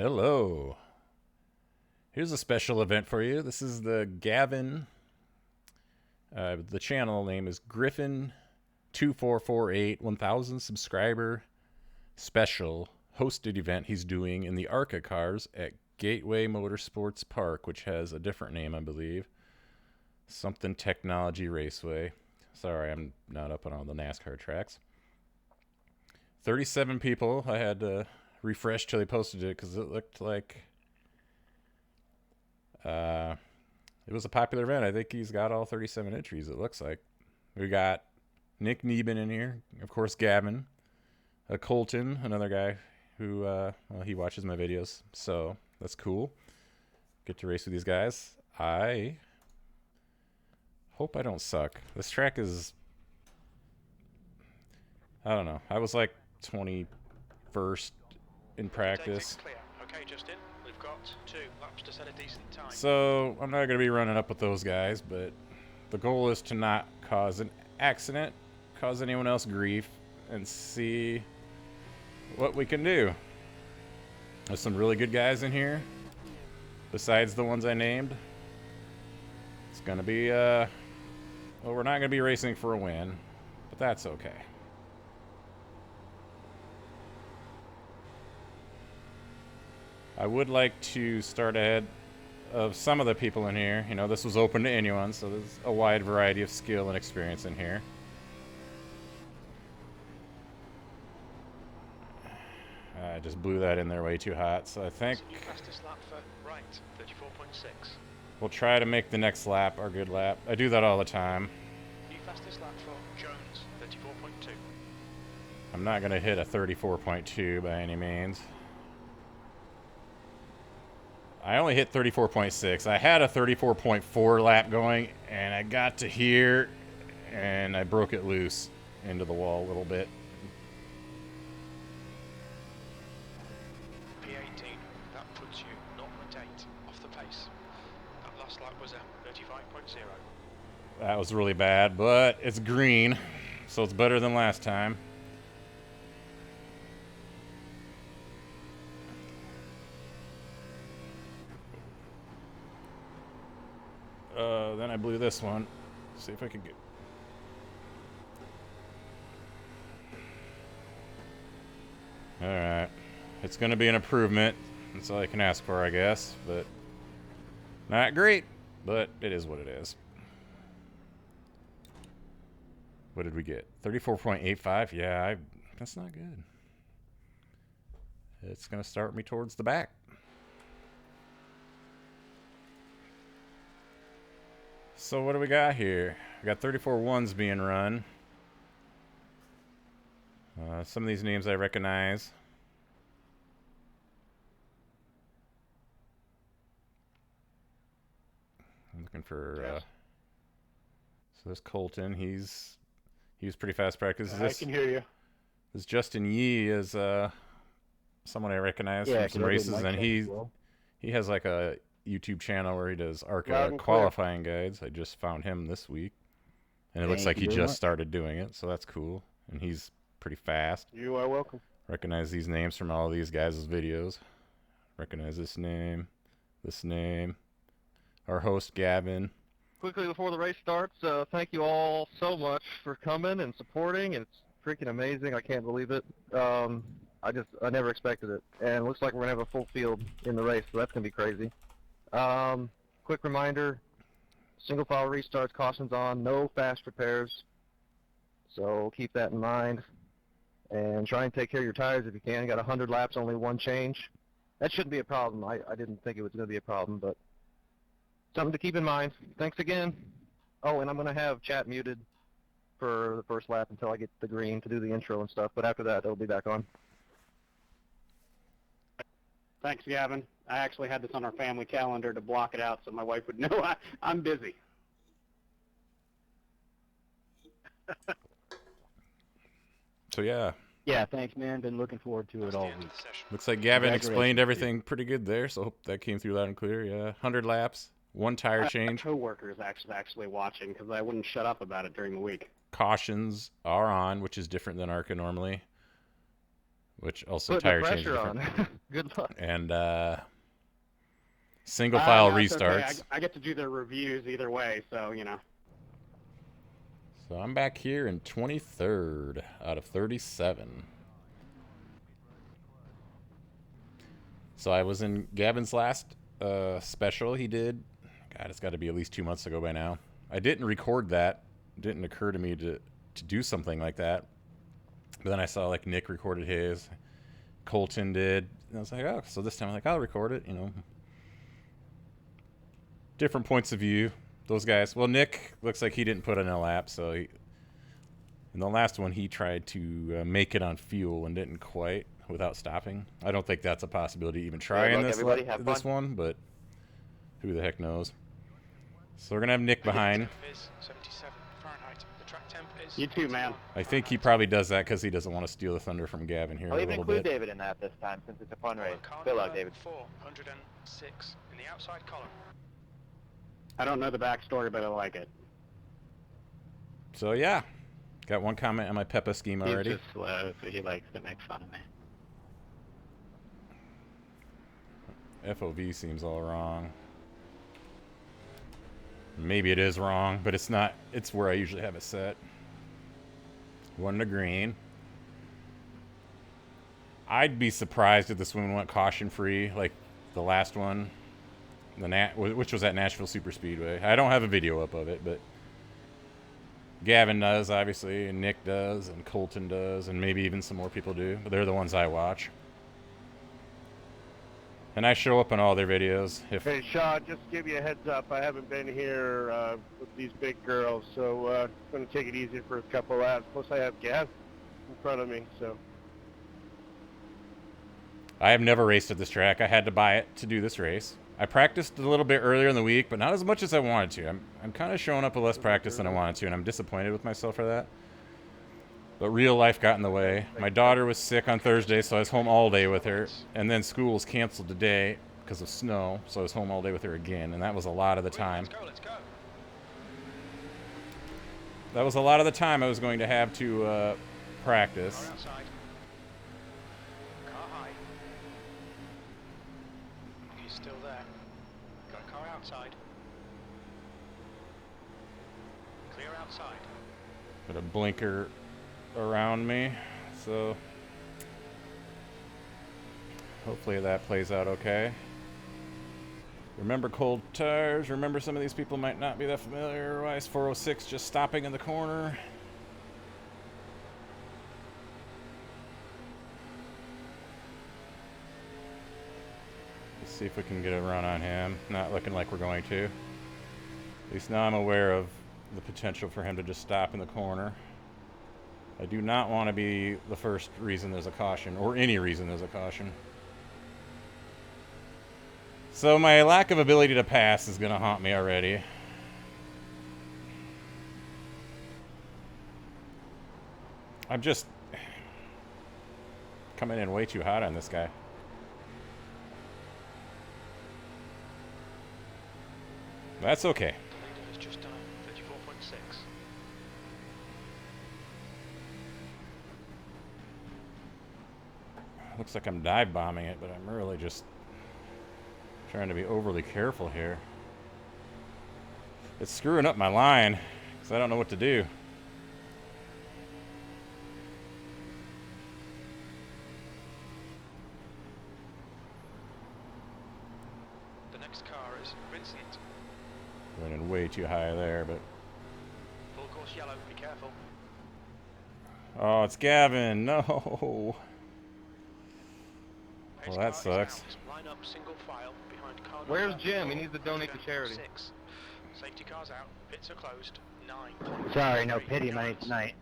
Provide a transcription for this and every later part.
Hello. Here's a special event for you. This is the Gavin. The channel name is Griffin2448, 1,000 subscriber special hosted event he's doing in the ARCA cars at Gateway Motorsports Park, which has a different name, I believe. Something Technology Raceway. Sorry, I'm not up on all the NASCAR tracks. 37 people. I had to refresh till he posted it because it looked like it was a popular event. I think he's got all 37 entries, it looks like. We got Nick Neben in here. Of course, Gavin. Colton, another guy who, he watches my videos. So that's cool. Get to race with these guys. I hope I don't suck. This track is... I don't know. I was like 21st in practice. Okay, Justin, we've got 2 laps to set a decent time. So I'm not going to be running up with those guys, but the goal is to not cause an accident, cause anyone else grief, and see what we can do. There's some really good guys in here, besides the ones I named. It's going to be, well, we're not going to be racing for a win, but that's okay. I would like to start ahead of some of the people in here. You know, this was open to anyone, so there's a wide variety of skill and experience in here. I just blew that in there way too hot, so I think fastest lap for right, 34.6. We'll try to make the next lap our good lap. I do that all the time. New fastest lap for Jones, 34.2. I'm not going to hit a 34.2 by any means. I only hit 34.6. I had a 34.4 lap going, and I got to here, and I broke it loose into the wall a little bit. P18, that puts you 0.8 off the pace. That last lap was a 35.0. That was really bad, but it's green, so it's better than last time. Then I blew this one. See if I can get... Alright. It's going to be an improvement. That's all I can ask for, I guess. But not great, but it is what it is. What did we get? 34.85? Yeah, that's not good. It's going to start me towards the back. So what do we got here? We got 34 ones being run. Some of these names I recognize. I'm looking for... so this Colton, he was pretty fast practice. I can hear you. This Justin Yee is someone I recognize from some races, and he has like a YouTube channel where he does ARCA qualifying guides. I just found him this week, and it looks like he just started doing it, so that's cool. And he's pretty fast. You are welcome. Recognize these names from all of these guys' videos. Recognize this name, our host Gavin. Quickly before the race starts, thank you all so much for coming and supporting. It's freaking amazing. I can't believe it. I never expected it. And it looks like we're going to have a full field in the race, so that's going to be crazy. Quick reminder, single file restarts, cautions on, no fast repairs. So keep that in mind. And try and take care of your tires if you can. You got 100 laps, only one change. That shouldn't be a problem. I didn't think it was going to be a problem, but something to keep in mind. Thanks again. Oh, and I'm going to have chat muted for the first lap until I get the green to do the intro and stuff, but after that, it'll be back on. Thanks, Gavin. I actually had this on our family calendar to block it out so my wife would know I'm busy. So yeah. Yeah, thanks, man. Been looking forward to it all week. Looks like Gavin explained everything pretty good there, so hope that came through loud and clear. Yeah, 100 laps, one tire change. My coworker is actually watching because I wouldn't shut up about it during the week. Cautions are on, which is different than ARCA normally. which also Put the tire change pressure different. on. Good luck. And single file No, it's restarts. okay. I get to do the reviews either way, so, you know. So I'm back here in 23rd out of 37. So I was in Gavin's last special he did. God, it's got to be at least 2 months ago by now. I didn't record that. It didn't occur to me to do something like that. But then I saw like Nick recorded his. Colton did. And I was like, oh, so this time I'm like, I'll record it, you know. Different points of view. Those guys. Well, Nick looks like he didn't put in a lap, so in the last one he tried to make it on fuel and didn't quite without stopping. I don't think that's a possibility to even try in this one, but who the heck knows. So we're gonna have Nick behind. 77 Fahrenheit. The track temp is You too, man. I think he probably does that because he doesn't want to steal the thunder from Gavin here I'll a even little include bit. David in that this time since it's a fun race. car Good luck, number David. 406 in the outside column. I don't know the backstory, but I like it. So yeah, got one comment on my Peppa scheme already. He's just slow, so he likes to make fun of me. FOV seems all wrong. Maybe it is wrong, but it's not. It's where I usually have it set. One to green. I'd be surprised if this one went caution-free like the last one, which was at Nashville Super Speedway. I don't have a video up of it, but Gavin does, obviously, and Nick does, and Colton does, and maybe even some more people do. But they're the ones I watch. And I show up in all their videos. Hey, Sean, just to give you a heads up, I haven't been here with these big girls, so I'm going to take it easy for a couple laps. Plus, I have gas in front of me, so. I have never raced at this track. I had to buy it to do this race. I practiced a little bit earlier in the week, but not as much as I wanted to. I'm kind of showing up with less practice than I wanted to, and I'm disappointed with myself for that. But real life got in the way. My daughter was sick on Thursday, so I was home all day with her. And then school was canceled today because of snow, so I was home all day with her again, and that was a lot of the time. Let's go. That was a lot of the time I was going to have to practice. Car outside. Car high. He's still there. Got a car outside. Clear outside. Got a blinker around me, so hopefully that plays out okay. Remember cold tires. Remember some of these people might not be that familiar. Why is 406 just stopping in the corner? Let's see if we can get a run on him. Not looking like we're going to. At least now I'm aware of the potential for him to just stop in the corner. I do not want to be the first reason there's a caution, or any reason there's a caution. So my lack of ability to pass is going to haunt me already. I'm just coming in way too hot on this guy. That's okay. The leader has just done a 34.6. Looks like I'm dive bombing it, but I'm really just trying to be overly careful here. It's screwing up my line because I don't know what to do. The next car is Vincent. Running way too high there, but Full course yellow, be careful. oh, it's Gavin. No. Pace Well, that car is sucks. out. Line up single file behind car Where's number Jim? He 4, needs to donate to charity. 6. Safety cars out. Pits are closed. 9. Sorry, no pity money tonight.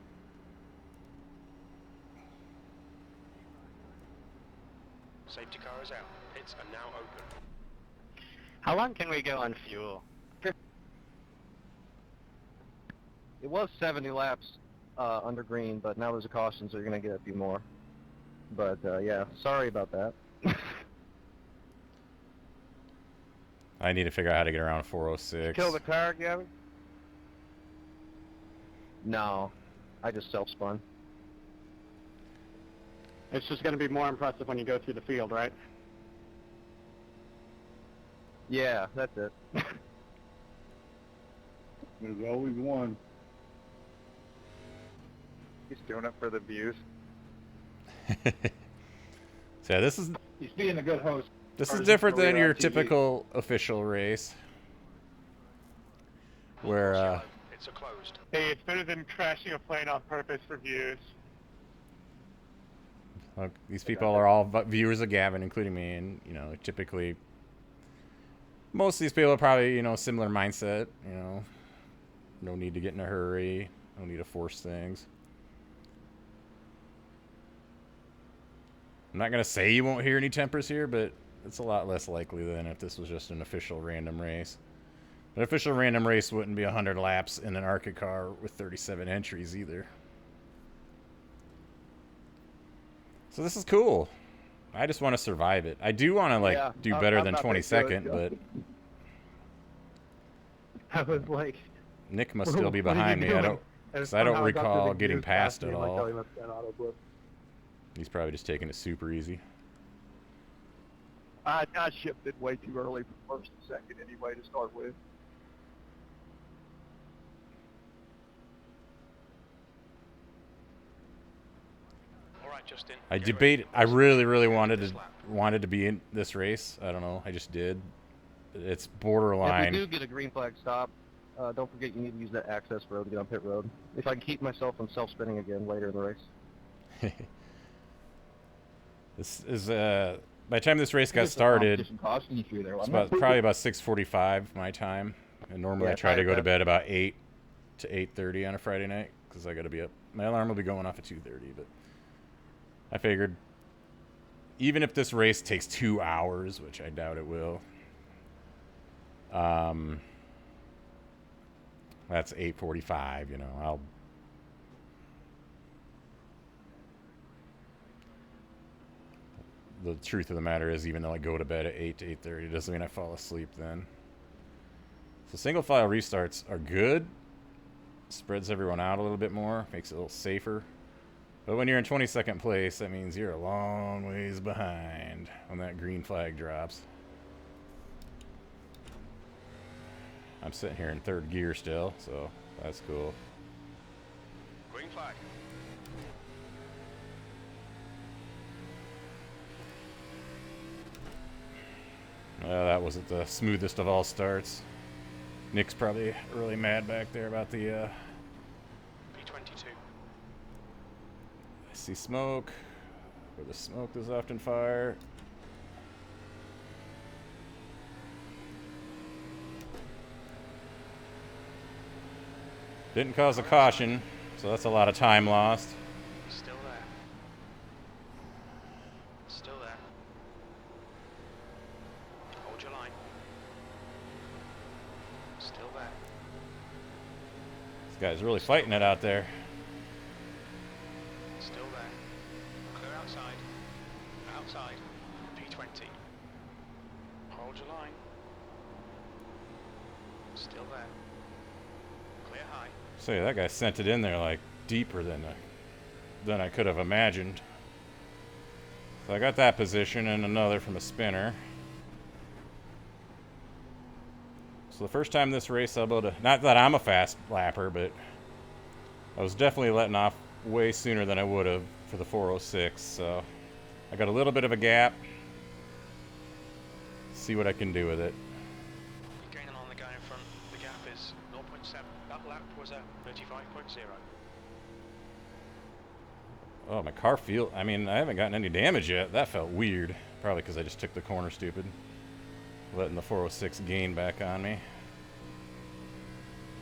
Safety car is out. Pits are now open. How long can we go on fuel? It was 70 laps under green, but now there's a caution, so you're going to get a few more. But, yeah, sorry about that. I need to figure out how to get around 406. Kill the car, Gavin? No, I just self-spun. It's just going to be more impressive when you go through the field, right? Yeah, that's it. There's always one. He's doing it for the views. So yeah, this is He's being a good host. This is Or his different than career your on TV. typical official race, where It's a closed. Hey, it's better than crashing a plane on purpose for views. look, these people are all viewers of Gavin, including me, and you know, typically most of these people are probably, you know, similar mindset. You know, no need to get in a hurry, no need to force things. I'm not gonna say you won't hear any tempers here, but it's a lot less likely than if this was just an official random race. An official random race wouldn't be 100 laps in an ARCA car with 37 entries either. So this is cool. I just want to survive it. I do want to like Yeah, do I'm better than not that 22nd, good. but I was like, Nick must What- still be what are you behind me. I doing? don't, and 'cause I don't somehow got to the recall big getting news past last it name, like, all. oh, he must have been auto blip. He's probably just taking it super easy. I shipped it way too early for first and second anyway to start with. All right, Justin. I get debate. ready. I really This wanted lap. to be in this race. I don't know. I just did. It's If borderline. we do get a green flag stop, don't forget you need to use that access road to get on pit road. If I can keep myself from self-spinning again later in the race. This is by the time this race got It's a started, competition caution issue there, it's wasn't it? probably about 6:45 my time, and normally Yeah, I try to go to probably bed about 8 to 8:30 on a Friday night because I got to be up. My alarm will be going off at 2:30, but I figured even if this race takes 2 hours, which I doubt it will, that's 8:45. You know, I'll. The truth of the matter is, even though I go to bed at 8 to 8:30, it doesn't mean I fall asleep then. So single file restarts are good. Spreads everyone out a little bit more, makes it a little safer. But when you're in 22nd place, that means you're a long ways behind when that green flag drops. I'm sitting here in third gear still, so that's cool. Green flag. That wasn't the smoothest of all starts. Nick's probably really mad back there about the P22. I see smoke. Where the smoke is often fire. Didn't cause a caution, so that's a lot of time lost. Still there. Still there. Hold your line. Still there. This guy's really fighting it out there. Still there. Clear outside. Outside. P20. Hold your line. Still there. Clear high. So yeah, that guy sent it in there like deeper than I could have imagined. So I got that position and another from a spinner. So the first time this race, I'll be able to, not that I'm a fast lapper, but I was definitely letting off way sooner than I would have for the 406. So I got a little bit of a gap. See what I can do with it. You're gaining on the guy in front. The gap is 0.7. That lap was at 35.0. Oh, my car I mean, I haven't gotten any damage yet. That felt weird. Probably because I just took the corner stupid. Letting the 406 gain back on me.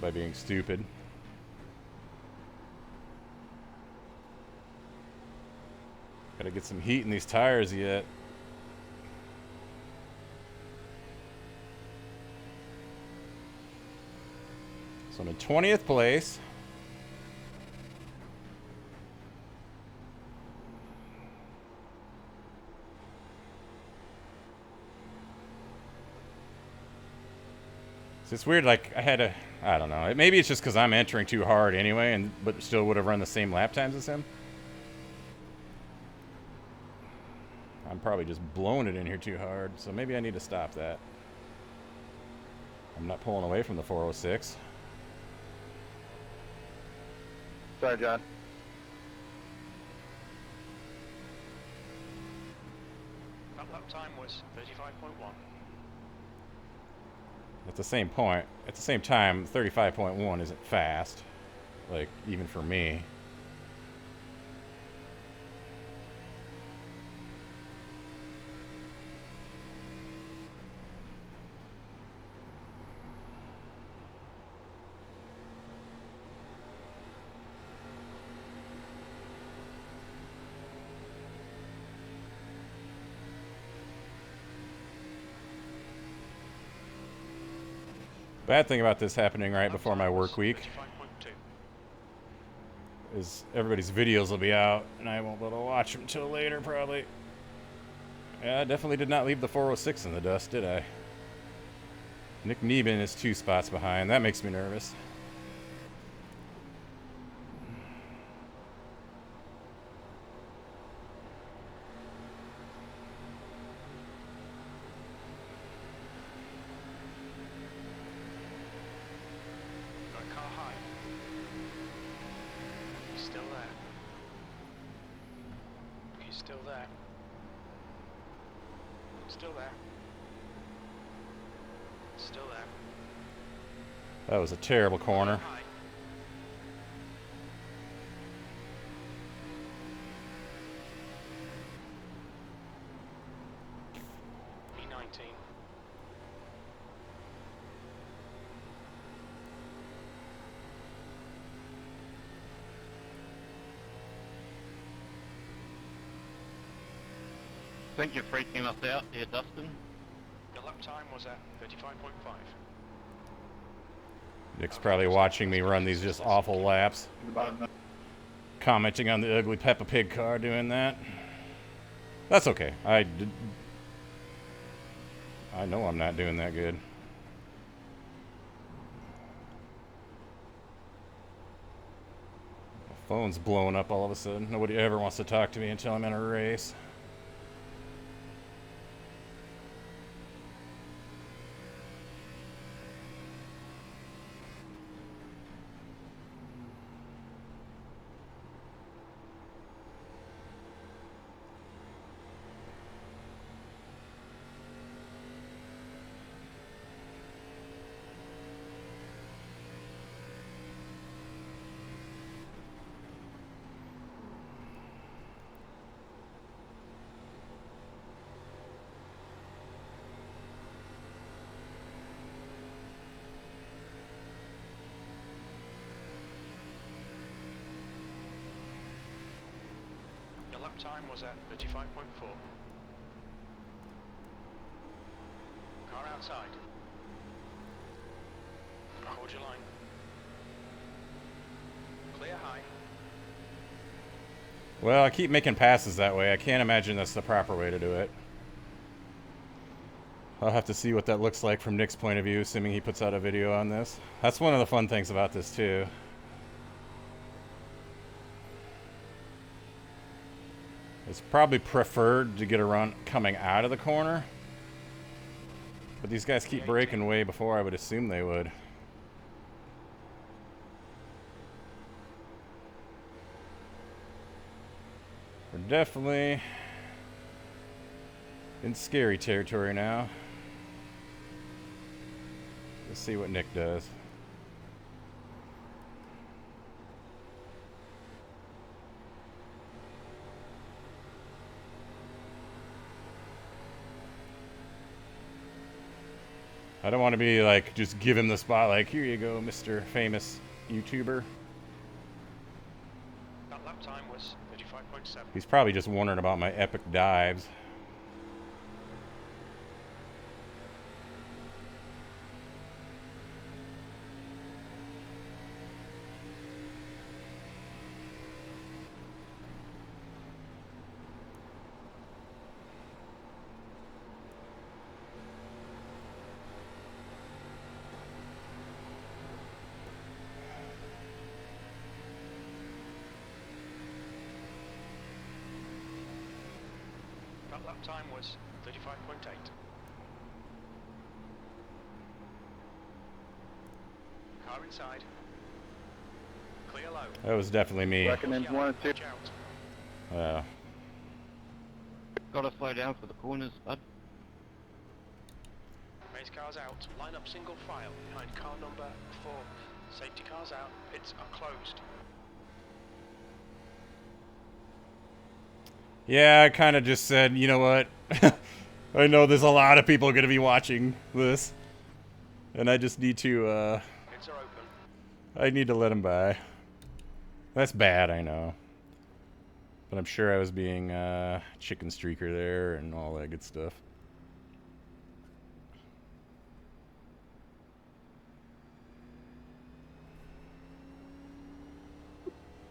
By being stupid. Gotta get some heat in these tires yet. So I'm in 20th place. So it's weird, like, I don't know. Maybe it's just because I'm entering too hard anyway, but still would have run the same lap times as him. I'm probably just blowing it in here too hard, so maybe I need to stop that. I'm not pulling away from the 406. Sorry, John. That lap time was 35.1. At the same point, at the same time, 35.1 isn't fast, like, even for me. Bad thing about this happening right before my work week 35.2. is everybody's videos will be out, and I won't be able to watch them until later, probably. Yeah, I definitely did not leave the 406 in the dust, did I? Nick Neben is 2 spots behind. That makes me nervous. Got a car high. He's still there. He's still there. Still there. Still there. That was a terrible corner. High. E19. I think you're freaking us out here, Dustin. The lap time was at 35.5. Nick's probably watching me run these just awful laps. Commenting on the ugly Peppa Pig car doing that. That's okay. I know I'm not doing that good. My phone's blowing up all of a sudden. Nobody ever wants to talk to me until I'm in a race. The lap time was at 35.4. Car outside. Hold your line. Clear high. Well, I keep making passes that way. I can't imagine that's the proper way to do it. I'll have to see what that looks like from Nick's point of view, assuming he puts out a video on this. That's one of the fun things about this, too. It's probably preferred to get a run coming out of the corner. But these guys keep braking way before I would assume they would. We're definitely in scary territory now. Let's see what Nick does. I don't want to be like, just give him the spot, like, here you go, Mr. Famous YouTuber. That lap time was 35.7. He's probably just wondering about my epic dives. lap time was 35.8. Car inside. Clear low. That was definitely me. Recommend 1 and 2. Watch out. Gotta slow down for the corners, bud. Race cars out. Line up single file behind car number 4. Safety cars out. Pits are closed. Yeah, I kind of just said, you know what? I know there's a lot of people going to be watching this. And I just need to, Pits are open. I need to let them by. That's bad, I know. But I'm sure I was being, chicken streaker there and all that good stuff.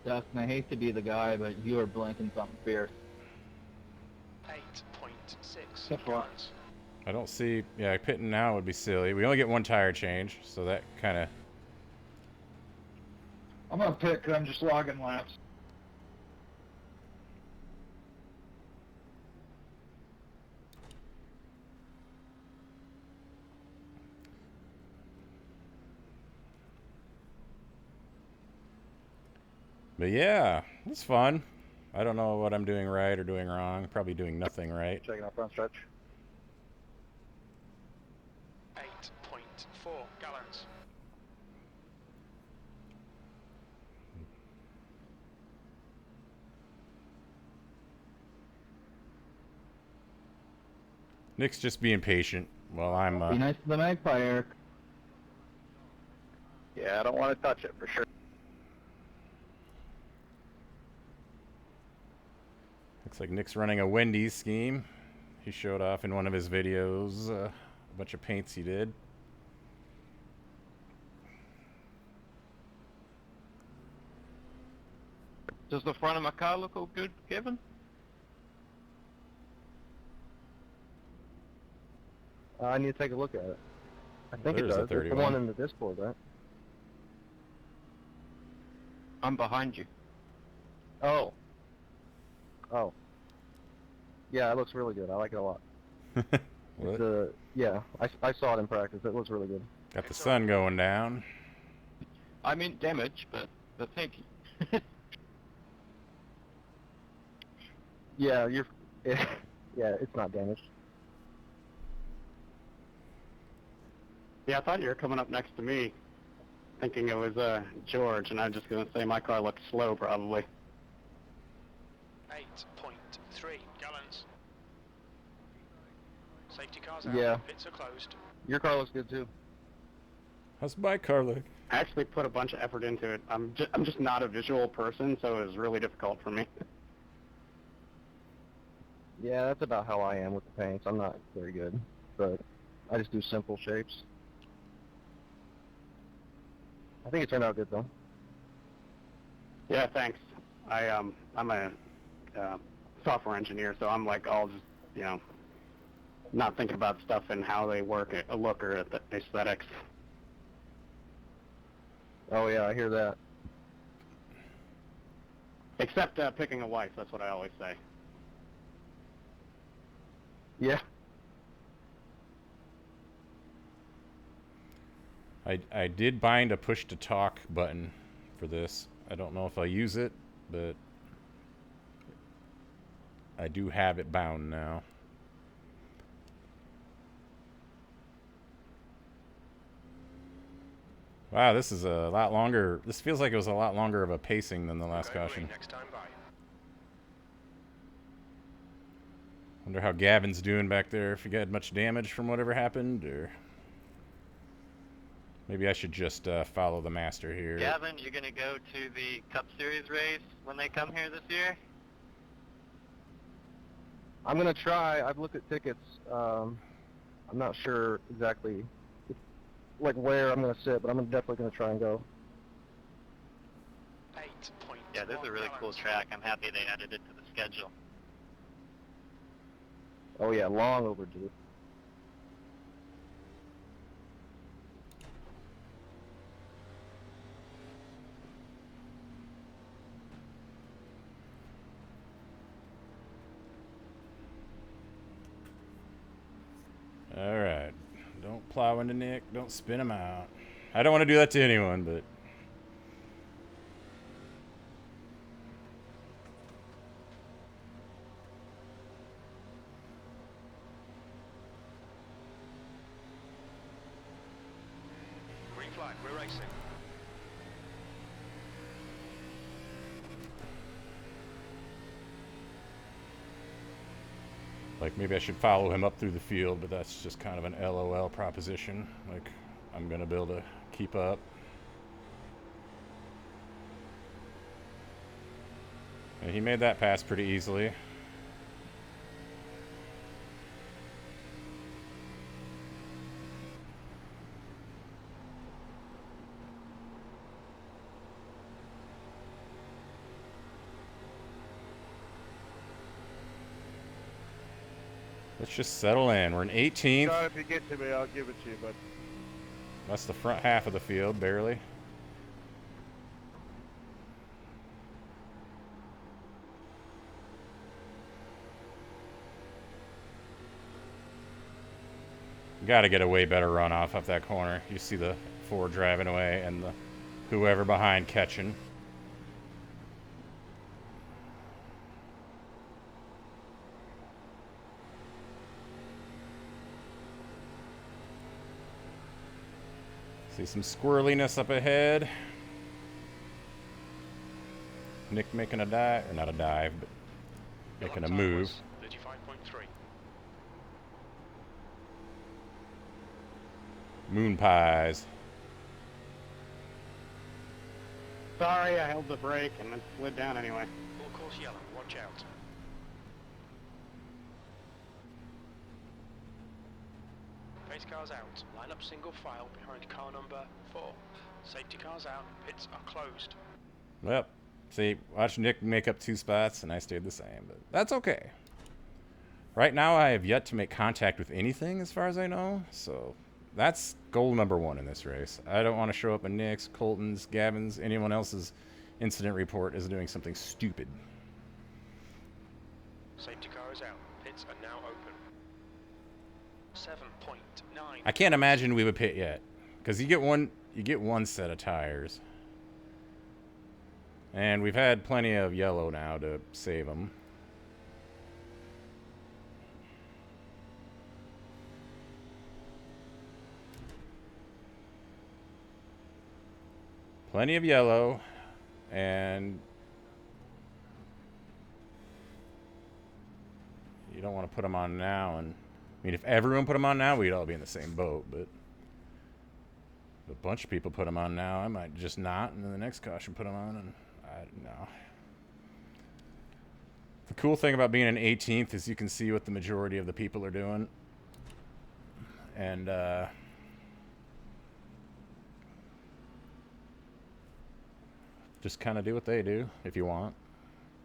Dustin, I hate to be the guy, but you are blinking something fierce. 8.6 That's right. gallons. I don't see, yeah, pitting now would be silly. We only get one tire change, so that kind of, I'm gonna pit 'cause I'm just logging laps. but yeah, it's fun. I don't know what I'm doing right or doing wrong. Probably doing nothing right. Checking out front stretch. 8.4 gallons. Nick's just being patient while I'm, Be nice to the magpie, Eric. Yeah, I don't want to touch it for sure. looks like Nick's running a Wendy's scheme. He showed off in one of his videos a bunch of paints he did. Does the front of my car look all good, Kevin? I need to take a look at it. I think There's a it does. It's the 31. one in the Discord, right? I'm behind you. Oh. Oh. Yeah, it looks really good. I like it a lot. What? Yeah, I saw it in practice. It looks really good. Got the sun going down. I mean damage, but thank you. Yeah, yeah, it's not damaged. Yeah, I thought you were coming up next to me, thinking it was George, and I was just gonna say my car looked slow, probably. 8.3 gallons. Safety cars out. Yeah. Pits are closed. Your car looks good too. How's my car look? I actually put a bunch of effort into it. I'm just not a visual person, so it was really difficult for me. Yeah, that's about how I am with the paints. I'm not very good, but I just do simple shapes. I think it turned out good though. Yeah, thanks. I'm a software engineer, so I'm like all just, you know, not thinking about stuff and how they work, look, or at the aesthetics. Oh yeah, I hear that. Except picking a wife, that's what I always say. Yeah. I did bind a push to talk button for this. I don't know if I'll use it, but I do have it bound now. Wow, this is a lot longer. This feels like it was a lot longer of a pacing than the last Okay, caution. next time by. Wonder how Gavin's doing back there, if he got much damage from whatever happened, or maybe I should just follow the master here. Gavin, you're gonna go to the Cup Series race when they come here this year? I'm gonna try. I've looked at tickets. I'm not sure exactly like where I'm gonna sit, but I'm definitely gonna try and go. 8.1 Yeah, this is a really cool gallons. track. I'm happy they added it to the schedule. Oh yeah, long overdue. plow into Nick. Don't spin him out. I don't want to do that to anyone, but... Green flag, we're racing. Like, maybe I should follow him up through the field, but that's just kind of an LOL proposition. Like, I'm going to be able to keep up. And he made that pass pretty easily. Let's just settle in. We're in 18th. John, if you get to me, I'll give it to you, but That's the front half of the field, barely. Got to get a way better runoff off that corner. You see the Ford driving away and the whoever behind catching. See some squirreliness up ahead. Nick making a dive, or not a dive, but making a move. 35.3. Moon pies. Sorry, I held the brake and it slid down anyway. Full course yellow, watch out. Pace cars out. Line up single file behind car number 4. Safety cars out. Pits are closed. Well, see, watch Nick make up 2 spots, and I stayed the same, but that's okay. Right now, I have yet to make contact with anything, as far as I know, so that's goal number 1 in this race. I don't want to show up in Nick's, Colton's, Gavin's, anyone else's incident report as doing something stupid. Safety car is out. Pits are now open. 7.9. I can't imagine we would pit yet, because you get one set of tires, and we've had plenty of yellow now to save them. Plenty of yellow, and you don't want to put them on now. And I mean, if everyone put them on now, we'd all be in the same boat. But if a bunch of people put them on now, I might just not, and then the next caution put them on, and I don't know. The cool thing about being in 18th is you can see what the majority of the people are doing, and just kind of do what they do if you want.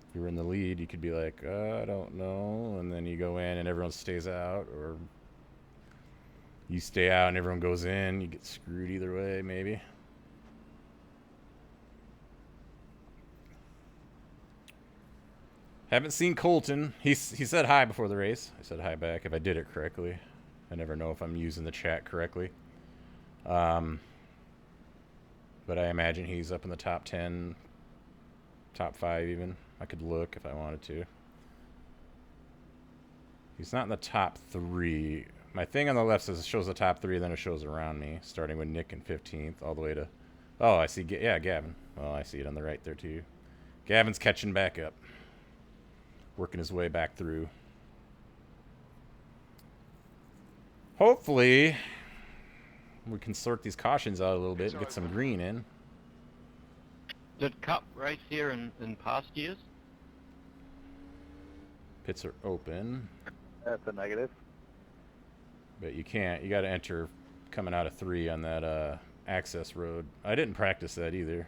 If you're in the lead, you could be like, I don't know, and then you go in and everyone stays out, or you stay out and everyone goes in. You get screwed either way, maybe. Haven't seen Colton. He said hi before the race. I said hi back if I did it correctly. I never know if I'm using the chat correctly. But I imagine he's up in the top 10, top 5 even. I could look if I wanted to. He's not in the top 3. My thing on the left says it shows the top 3, then it shows around me, starting with Nick in 15th, all the way to... Oh, I see. Yeah, Gavin. Well, I see it on the right there, too. Gavin's catching back up. Working his way back through. Hopefully... we can sort these cautions out a little bit and get some green in. Did Cup race here in past years? Pits are open. That's a negative. But you can't. You got to enter coming out of 3 on that access road. I didn't practice that either.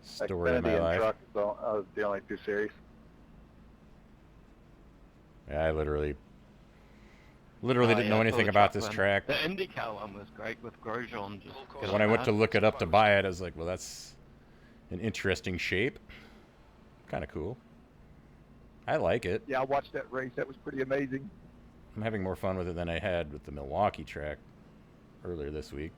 Story of Xfinity my and life. truck was the only 2 series. Yeah, I literally didn't know anything about this track. The IndyCar one was great with Grosjean. Just When I went to look it up to buy it, I was like, well, that's an interesting shape. Kind of cool. I like it. Yeah, I watched that race. That was pretty amazing. I'm having more fun with it than I had with the Milwaukee track. earlier this week.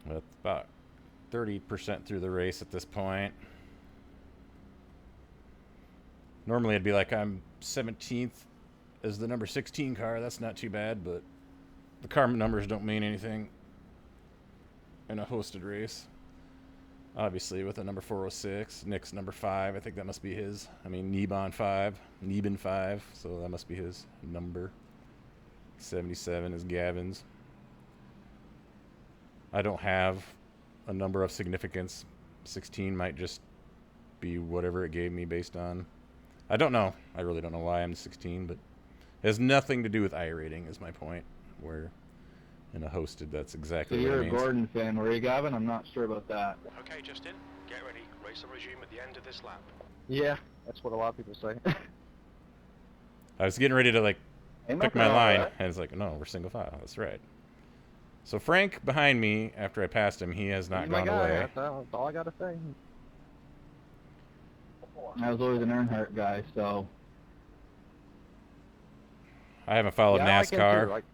That's about 30% through the race at this point. Normally I'd be like, I'm 17th as the number 16 car. That's not too bad, but the car numbers don't mean anything in a hosted race. Obviously, with a number 406, Nick's number 5, I think that must be his. I mean, Neben 5, so that must be his number. 77 is Gavin's. I don't have a number of significance. 16 might just be whatever it gave me based on... I don't know. I really don't know why I'm 16, but it has nothing to do with iRating, is my point. Where in a hosted, that's exactly So what you're it a means. Gordon fan, were you, Gavin? I'm not sure about that. Okay, Justin, get ready. Race will resume at the end of this lap. Yeah, that's what a lot of people say. I was getting ready to like Ain't pick nothing my wrong with line, that. and it's like, no, we're single file. That's right. So Frank behind me, after I passed him, he has not He's my gone guy. away. That's all I gotta say. I was always an Earnhardt guy, so I haven't followed Yeah, I like him NASCAR. too. Like,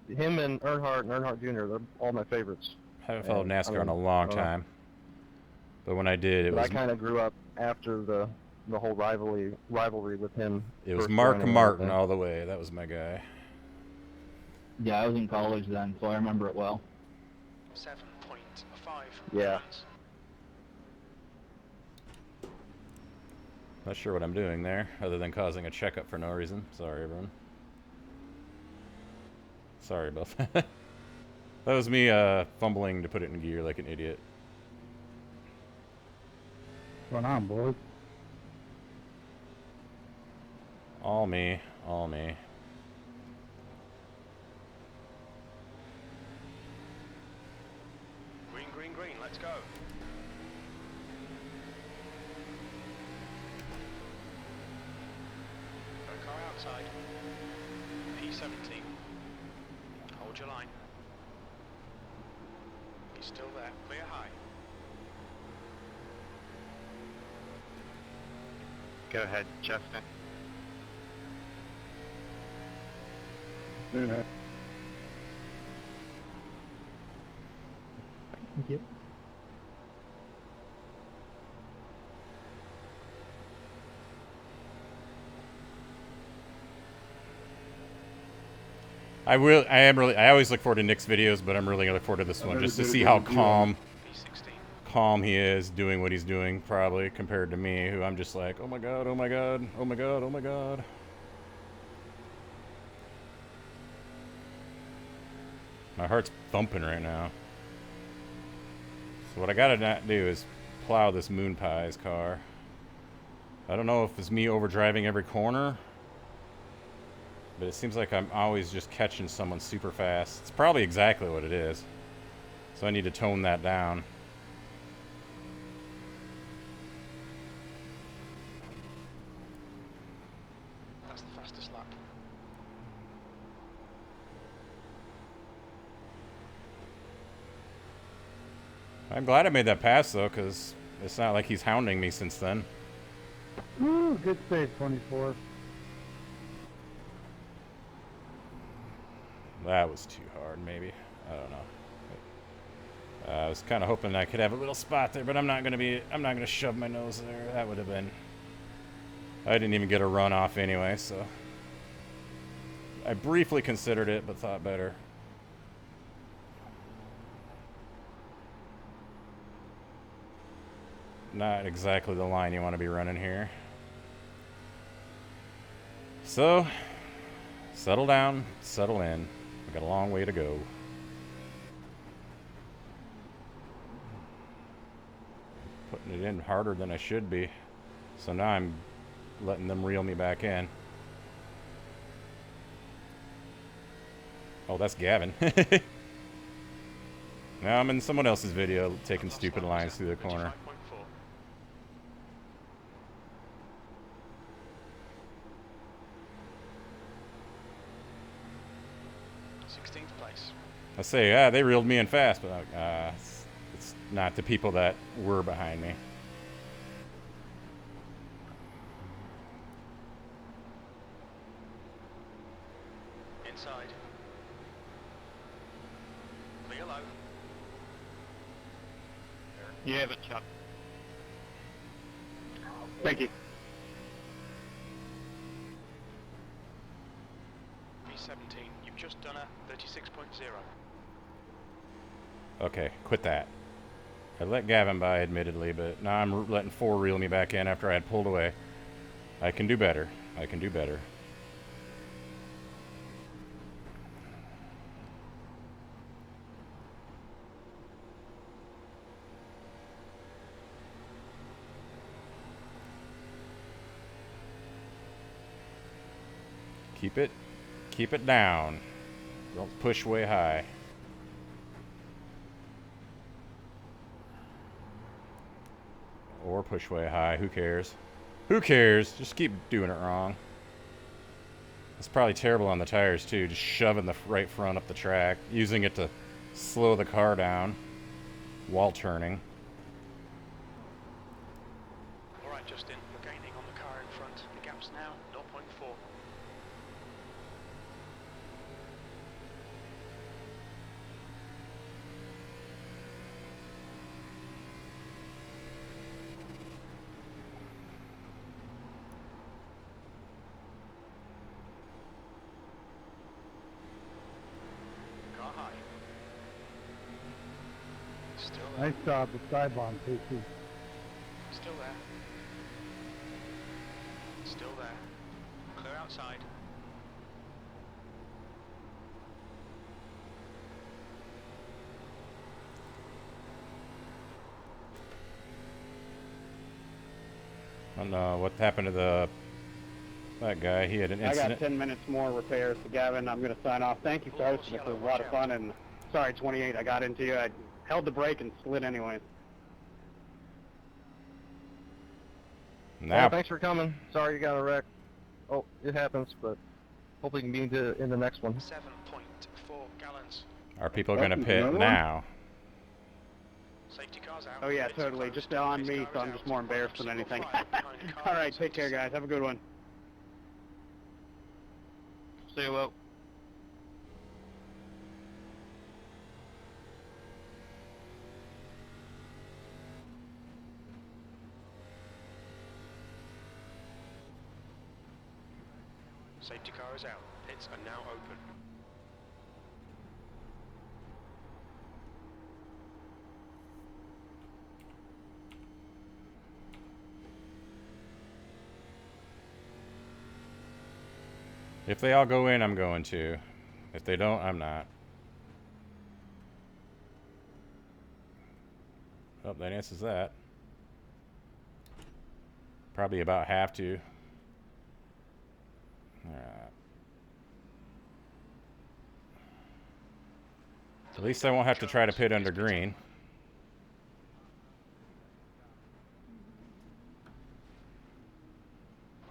him and Earnhardt Jr., they're all my favorites. I haven't followed And, NASCAR in a I mean, long I don't know. time. But when I did, it But I was kind of grew up after the whole rivalry with him. it was first Mark joining and Martin everything. all the way. That was my guy. yeah, I was in college then, so I remember it well. 7.5. Yeah. Not sure what I'm doing there, other than causing a checkup for no reason. Sorry, everyone. Sorry about that. That was me fumbling to put it in gear like an idiot. What's going on, boys? All me, all me. Green, green, green, let's go. Go car outside. P17. Hold your line. He's still there. Clear high. Go ahead, Justin. Thank you. I always look forward to Nick's videos, but I'm really gonna look forward to this one just to see how P16. calm he is doing what he's doing, probably compared to me, who I'm just like, oh my god, oh my god, oh my god, oh my god. My heart's thumping right now. So what I gotta not do is plow this Moon Pie's car. I don't know if it's me overdriving every corner, but it seems like I'm always just catching someone super fast. It's probably exactly what it is. So I need to tone that down. That's the fastest lap. I'm glad I made that pass though, because it's not like he's hounding me since then. Ooh, good save, 24. That was too hard, maybe. I don't know. I was kind of hoping I could have a little spot there, but I'm not gonna shove my nose there. That would have been. I didn't even get a run off anyway, so. I briefly considered it, but thought better. Not exactly the line you want to be running here. So, settle down, settle in. We got a long way to go. Putting it in harder than I should be. So now I'm letting them reel me back in. Oh, that's Gavin. Now I'm in someone else's video taking stupid lines through the corner. 16th place. I say, yeah, they reeled me in fast, but it's not the people that were behind me. inside. Clear low. You have it, Chuck. Thank you. B17, you've just done a 36.0. Okay, quit that. I let Gavin by, admittedly, but now I'm letting 4 reel me back in after I had pulled away. I can do better. I can do better. Keep it down. Don't push way high. Or push way high, who cares? Who cares? Just keep doing it wrong. It's probably terrible on the tires too, just shoving the right front up the track, using it to slow the car down while turning. Alright Justin, you're gaining on the car in front. The gap's now 0.4. Car high. Still there. Nice job, the side bomb, KC. Still there. Still there. Clear outside. I don't know what happened to that guy. He had an I got incident. 10 minutes more repairs. So Gavin, I'm going to sign off. Thank you, fellas. This was a lot of fun. And sorry, 28, I got into you. I held the brake and slid anyways. Now, Well, thanks for coming. Sorry you got a wreck. Oh, it happens, but hopefully you can be in the next one. 7.4 gallons. are people going to Oh, pit another one? now? Safety cars out. Oh, yeah, Pits are totally. closed. Just on Race me, car so is I'm out. just more embarrassed than Line up anything. single file behind car All right, take care, 76. guys. Have a good one. See you, well. Safety car is out. Pits are now open. If they all go in, I'm going to. If they don't, I'm not. Oh, that answers that. Probably about have to. Alright. At least I won't have to try to pit under green.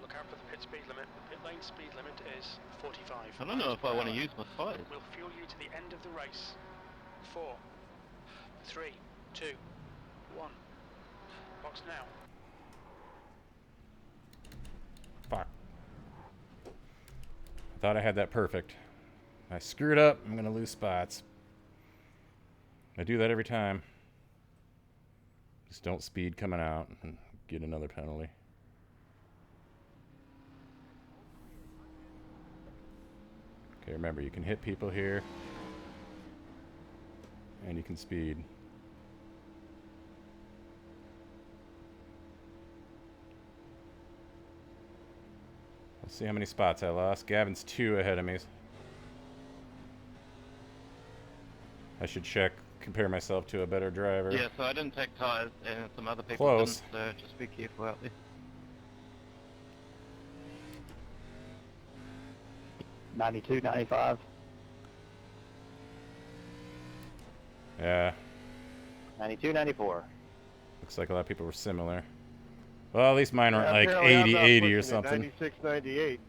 Look out for the pit speed limit. The pit lane speed limit is 45. I don't know if I want to use my tires. We'll fuel you to the end of the race. 4, 3, 2, 1. Box now. Fuck. I thought I had that perfect. I screwed up. I'm going to lose spots. I do that every time. Just don't speed coming out and get another penalty. Okay, remember, you can hit people here. And you can speed. Let's see how many spots I lost. Gavin's 2 ahead of me. I should compare myself to a better driver. Yeah, so I didn't take tires, and some other people Close. didn't, so just be careful out there. '92, '95. Yeah, 92, 94. looks like a lot of people were similar. Well, at least mine weren't like apparently I'm 80, not 80 or pushing it. something. 96, 98.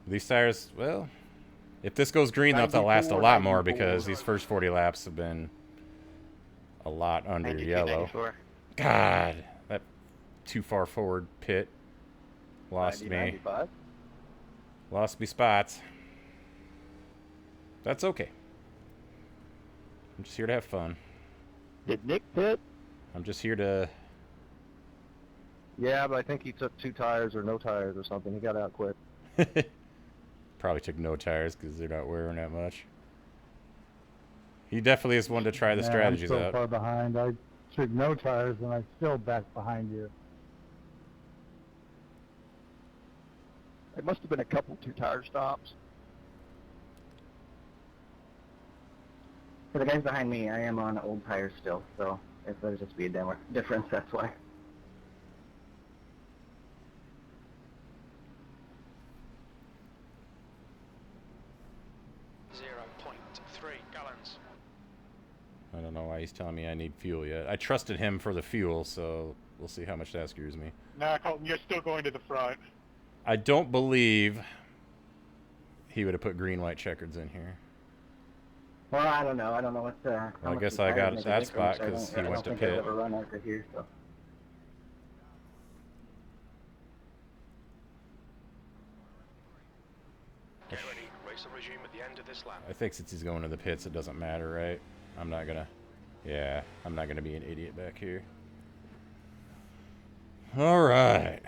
These tires, well, if this goes green, they'll have to last a 94, lot more 94. because these first 40 laps have been a lot under 92, yellow. 94. God, that too far forward pit lost 90, me. 95. Lost me spots. That's okay. I'm just here to have fun. Did Nick pit? I'm just here to... Yeah, but I think he took 2 tires or no tires or something. He got out quick. Probably took no tires because they're not wearing that much. He definitely is one to try the strategies I'm so out. far behind. I took no tires and I'm still back behind you. It must have been a couple 2-tire stops. For the guys behind me, I am on old tires still, so if there's a speed difference, that's why. I don't know why he's telling me I need fuel yet. I trusted him for the fuel, so we'll see how much that screws me. Nah, Colton, you're still going to the front. I don't believe he would have put green, white checkers in here. Well, I don't know. I don't know what Well, I guess I got that spot because he went to pit. I don't think I've ever run ARCA here, so. Get ready. Race will resume at the end of this lap. I think since he's going to the pits, it doesn't matter, right? I'm not gonna... Yeah, I'm not gonna be an idiot back here. Alright.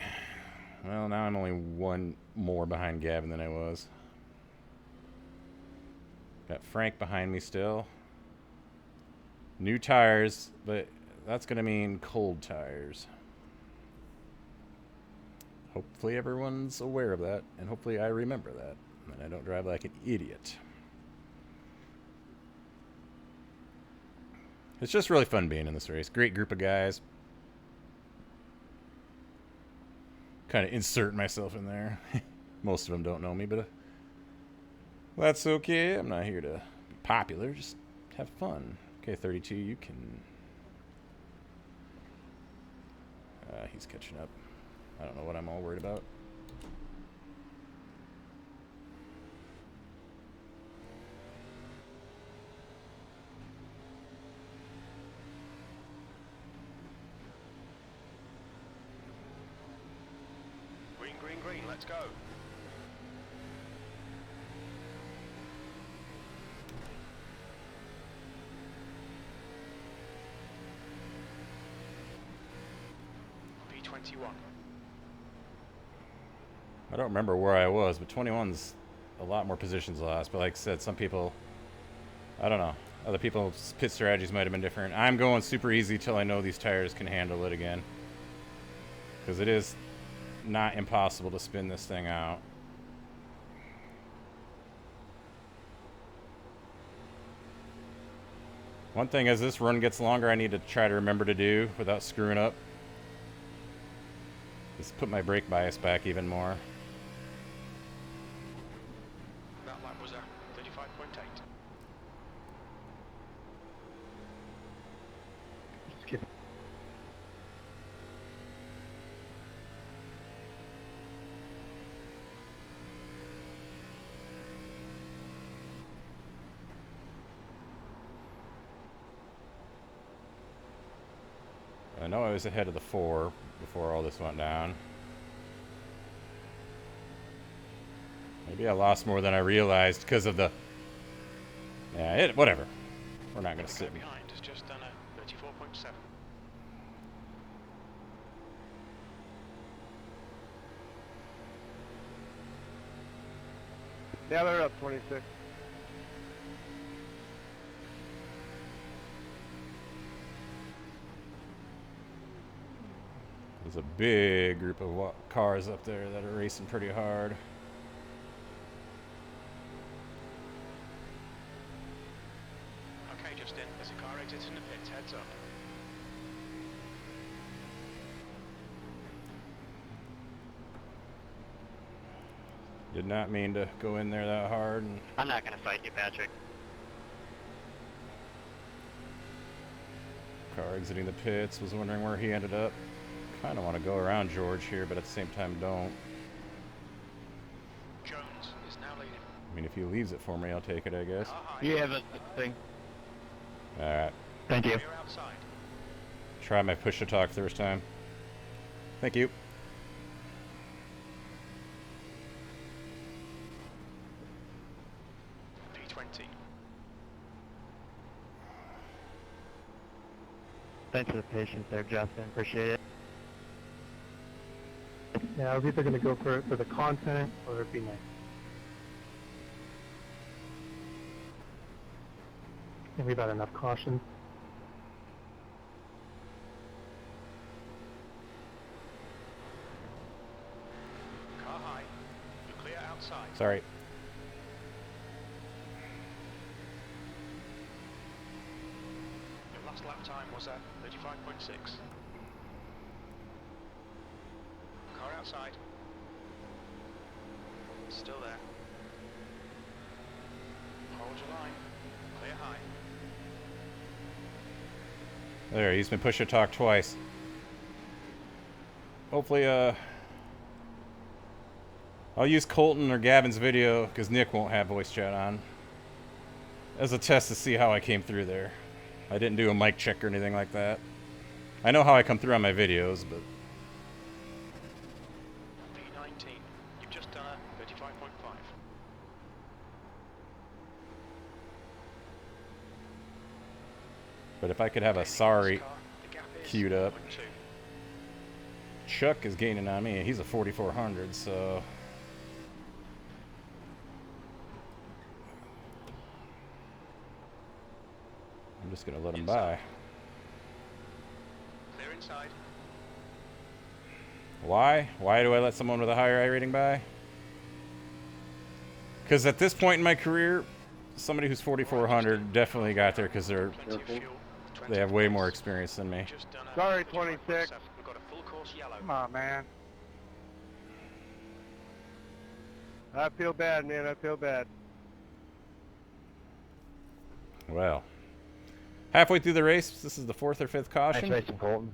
Well, now I'm only 1 more behind Gavin than I was. Got Frank behind me still. New tires, but that's gonna mean cold tires. Hopefully everyone's aware of that, and hopefully I remember that, and I don't drive like an idiot. It's just really fun being in this race. Great group of guys. Kind of insert myself in there. Most of them don't know me, but that's okay. I'm not here to be popular. Just have fun. Okay, 32, you can... he's catching up. I don't know what I'm all worried about. Green, let's go. P21. I don't remember where I was, but 21's a lot more positions lost. But like I said, some people, I don't know. Other people's pit strategies might have been different. I'm going super easy till I know these tires can handle it again. Because it is not impossible to spin this thing out. One thing as this run gets longer, I need to try to remember to do without screwing up is put my brake bias back even more. That lap was a 35.8. I know I was ahead of the 4 before all this went down. Maybe I lost more than I realized because of the... Yeah, whatever. We're not going to sit... Behind has just done a 34.7. Yeah, they're up 26. There's a big group of cars up there that are racing pretty hard. Okay, Justin, there's a car exiting the pits, heads up. Did not mean to go in there that hard. And I'm not gonna fight you, Patrick. car exiting the pits, was wondering where he ended up. Kind of want to go around George here, but at the same time don't. Jones is now leading. I mean, if he leaves it for me, I'll take it, I guess. You have a thing. Alright. Thank you. You're outside. Try my push to talk first time. Thank you. Thanks for the patience there, Justin. Appreciate it. Yeah, I was either going to go for the content or it'd be nice. And we've had enough caution. Car high. You're clear outside. Sorry. Your last lap time was at 35.6. Car outside. Still there. Hold your line. Clear high. There, he's been push to talk twice. Hopefully, I'll use Colton or Gavin's video, because Nick won't have voice chat on, as a test to see how I came through there. I didn't do a mic check or anything like that. I know how I come through on my videos, but... P19. You've just done a 35.5. But if I could have a sorry queued up. 2. Chuck is gaining on me. He's a 4400, so... I'm just going to let him by. Clear inside. Why? Why do I let someone with a higher iRating by? Because at this point in my career, somebody who's 4400 definitely got there because they have way more experience than me. Sorry, 26. We've got a full course yellow. Come on, man. I feel bad, man. I feel bad. Well, halfway through the race, this is the 4th or 5th caution. Nice racing, Colton.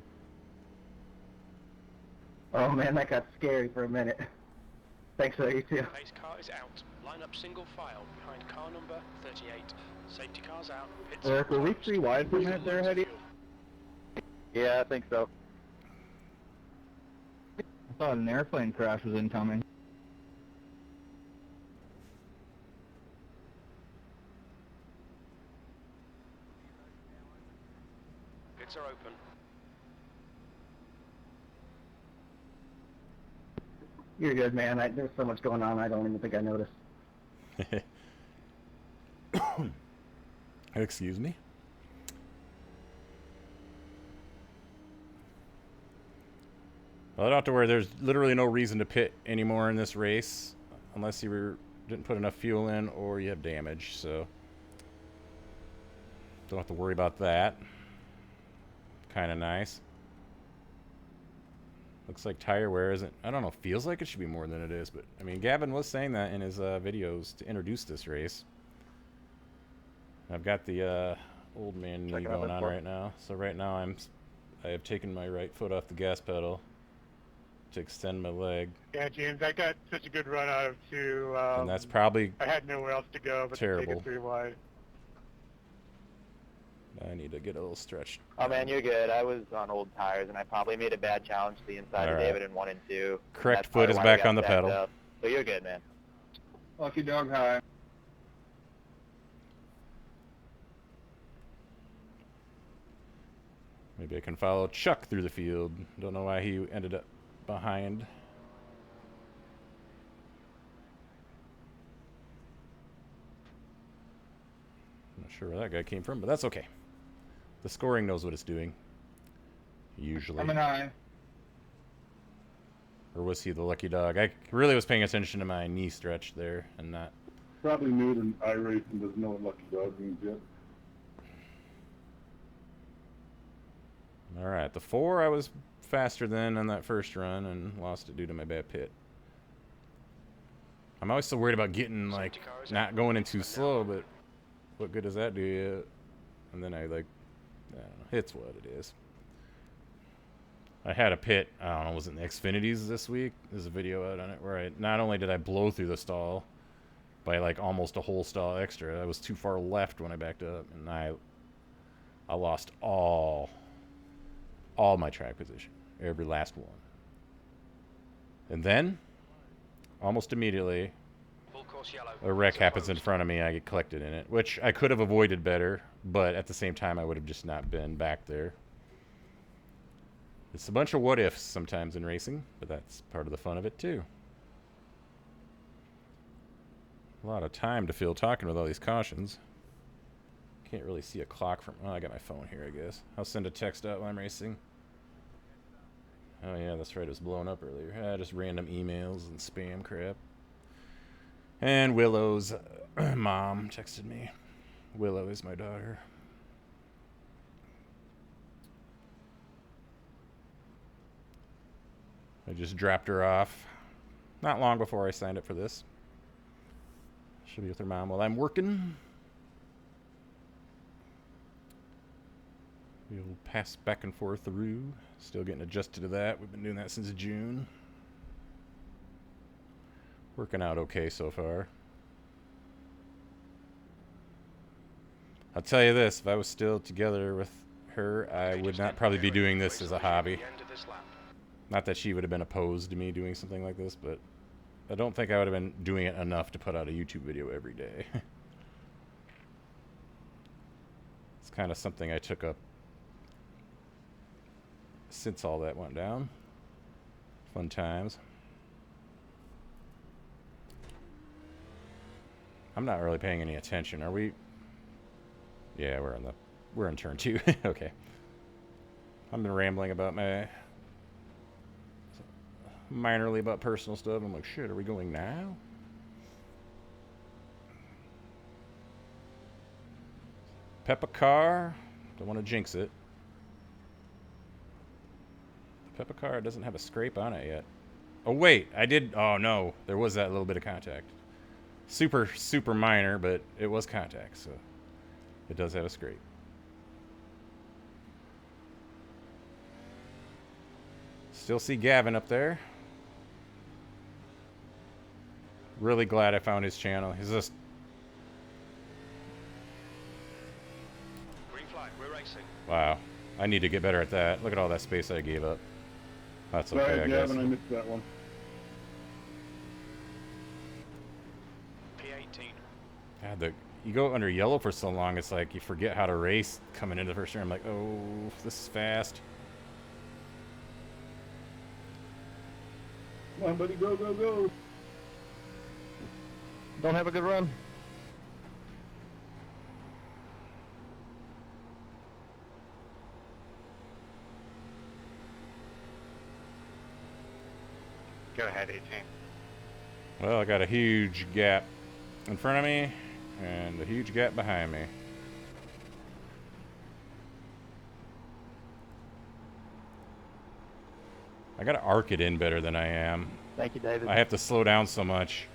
Oh man, that got scary for a minute. Thanks for that, you too. Pace car is out. Line up single file behind car number 38. Safety car's out. Pits Eric, were we 3 wide for a minute there, Hetty? Yeah, I think so. I thought an airplane crash was incoming. Pits are open. You're good, man. There's so much going on, I don't even think I noticed. Excuse me? Well, I don't have to worry. There's literally no reason to pit anymore in this race unless you didn't put enough fuel in or you have damage, so don't have to worry about that. Kind of nice. Looks like tire wear isn't... I don't know, feels like it should be more than it is, but... I mean, Gavin was saying that in his videos to introduce this race. I've got the old man knee going on right now. So right now I have taken my right foot off the gas pedal to extend my leg. Yeah, James, I got such a good run out of 2. And that's probably I had nowhere else to go but to take it 3 wide. I need to get a little stretched. Oh man, you're good. I was on old tires and I probably made a bad challenge to the inside of David in 1 and 2. Correct foot is back on the pedal. So you're good, man. Lucky dog high. Maybe I can follow Chuck through the field. Don't know why he ended up behind. I'm not sure where that guy came from, but that's okay. The scoring knows what it's doing. Usually. Coming high. Or was he the lucky dog? I really was paying attention to my knee stretch there and not... Probably new to iRacing, doesn't know what lucky dog means yet. Alright, the 4 I was faster than on that first run and lost it due to my bad pit. I'm always so worried about getting, like, not going in too slow, but what good does that do you? And then I, like, I don't know, it's what it is. I had a pit, I don't know, was it in the Xfinities this week? There's a video out on it where not only did I blow through the stall by, like, almost a whole stall extra, I was too far left when I backed up, and I lost all my track position, every last one. And then, almost immediately, a wreck happens in front of me. I get collected in it, which I could have avoided better, but at the same time, I would have just not been back there. It's a bunch of what ifs sometimes in racing, but that's part of the fun of it too. A lot of time to fill talking with all these cautions. Can't really see a clock from... Oh, I got my phone here, I guess. I'll send a text out while I'm racing. Oh yeah, that's right, it was blowing up earlier. Just random emails and spam crap. And Willow's mom texted me. Willow is my daughter. I just dropped her off not long before I signed up for this. She'll be with her mom while I'm working. We'll pass back and forth through. Still getting adjusted to that. We've been doing that since June. Working out okay so far. I'll tell you this, if I was still together with her, I would not probably be doing this as a hobby. Not that she would have been opposed to me doing something like this, but I don't think I would have been doing it enough to put out a YouTube video every day. It's kind of something I took up since all that went down. Fun times. I'm not really paying any attention. Are we? Yeah, we're in turn 2. Okay. I've been rambling about minorly about personal stuff. I'm like, shit, are we going now? Peppa car. Don't want to jinx it. The Peppa car doesn't have a scrape on it yet. Oh wait, I did. Oh no, there was that little bit of contact. Super, super minor, but it was contact, so it does have a scrape. Still see Gavin up there. Really glad I found his channel. He's just... Green flag, we're racing. Wow. I need to get better at that. Look at all that space I gave up. That's okay, Sorry, I guess. Gavin, I missed that one. P18. God, you go under yellow for so long, it's like you forget how to race coming into the first turn. I'm like, oh, this is fast. Come on, buddy, go, go, go. Don't have a good run. Go ahead, 18. Well, I got a huge gap in front of me and a huge gap behind me. I gotta arc it in better than I am. Thank you, David. I have to slow down so much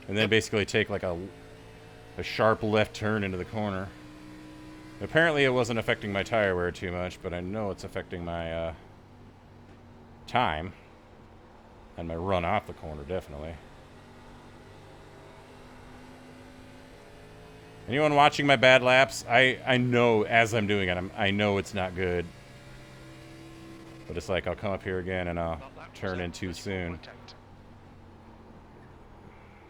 and then basically take like a sharp left turn into the corner. Apparently it wasn't affecting my tire wear too much, but I know it's affecting my time and my run off the corner, definitely. Anyone watching my bad laps? I know as I'm doing it, I know it's not good. But it's like I'll come up here again and I'll turn in too soon.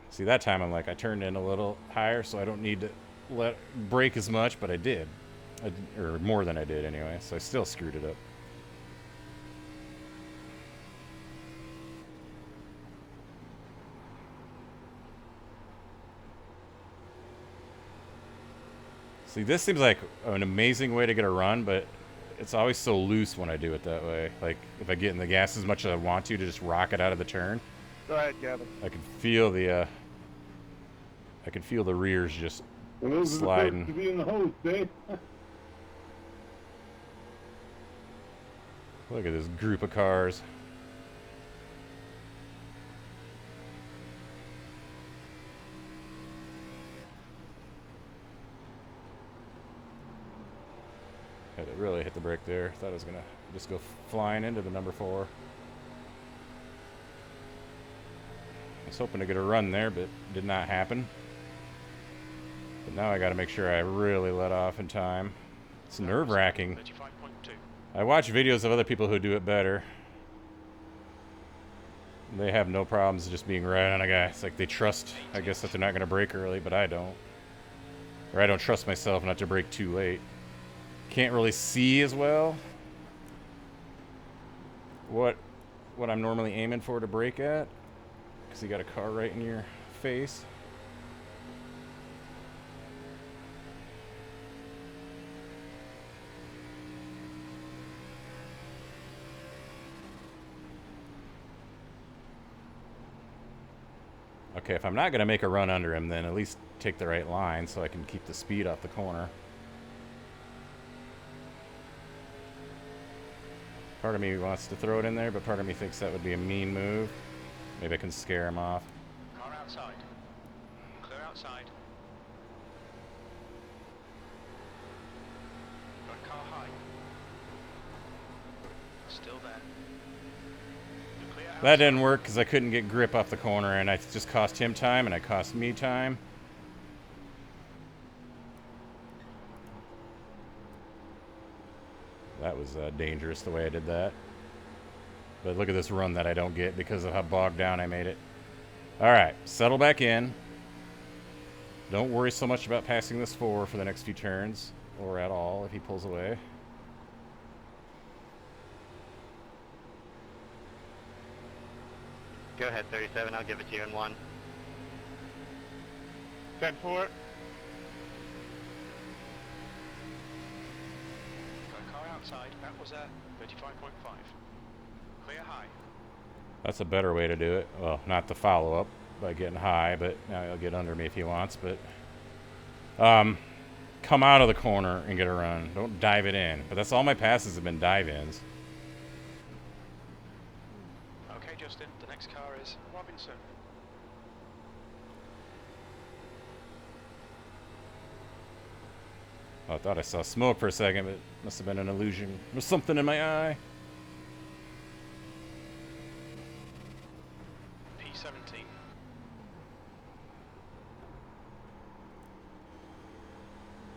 See, that time I'm like, I turned in a little higher, so I don't need to brake as much, but I did. Or more than I did anyway, so I still screwed it up. See, this seems like an amazing way to get a run, but it's always so loose when I do it that way. Like, if I get in the gas as much as I want to just rock it out of the turn. Go ahead, Gavin. I can feel the rears just sliding. To be in the hose, Dave. Look at this group of cars. Had to really hit the brake there. Thought I was gonna just go flying into the number 4. I was hoping to get a run there, but did not happen. But now I gotta make sure I really let off in time. It's nerve-wracking. I watch videos of other people who do it better. They have no problems just being right on a guy. It's like they trust, I guess, that they're not gonna brake early, but I don't. Or I don't trust myself not to brake too late. Can't really see as well. what I'm normally aiming for to brake at, because you got a car right in your face. Okay, if I'm not going to make a run under him, then at least take the right line so I can keep the speed off the corner. Part of me wants to throw it in there, but part of me thinks that would be a mean move. Maybe I can scare him off. Car outside. Clear outside. Got car high. Still there. Clear outside. That didn't work because I couldn't get grip off the corner, and I just cost him time, and I cost me time. That was dangerous the way I did that. But look at this run that I don't get because of how bogged down I made it. Alright, settle back in. Don't worry so much about passing this 4 for the next few turns, or at all if he pulls away. Go ahead, 37. I'll give it to you in 1. 10-4. Got car outside. That was a 35.5. Clear high. That's a better way to do it. Well, not the follow-up by getting high, but now he'll get under me if he wants. But come out of the corner and get a run. Don't dive it in. But that's all my passes have been dive-ins. Okay, Justin. The next car is Robinson. Oh, I thought I saw smoke for a second, but it must have been an illusion. There's something in my eye. P17.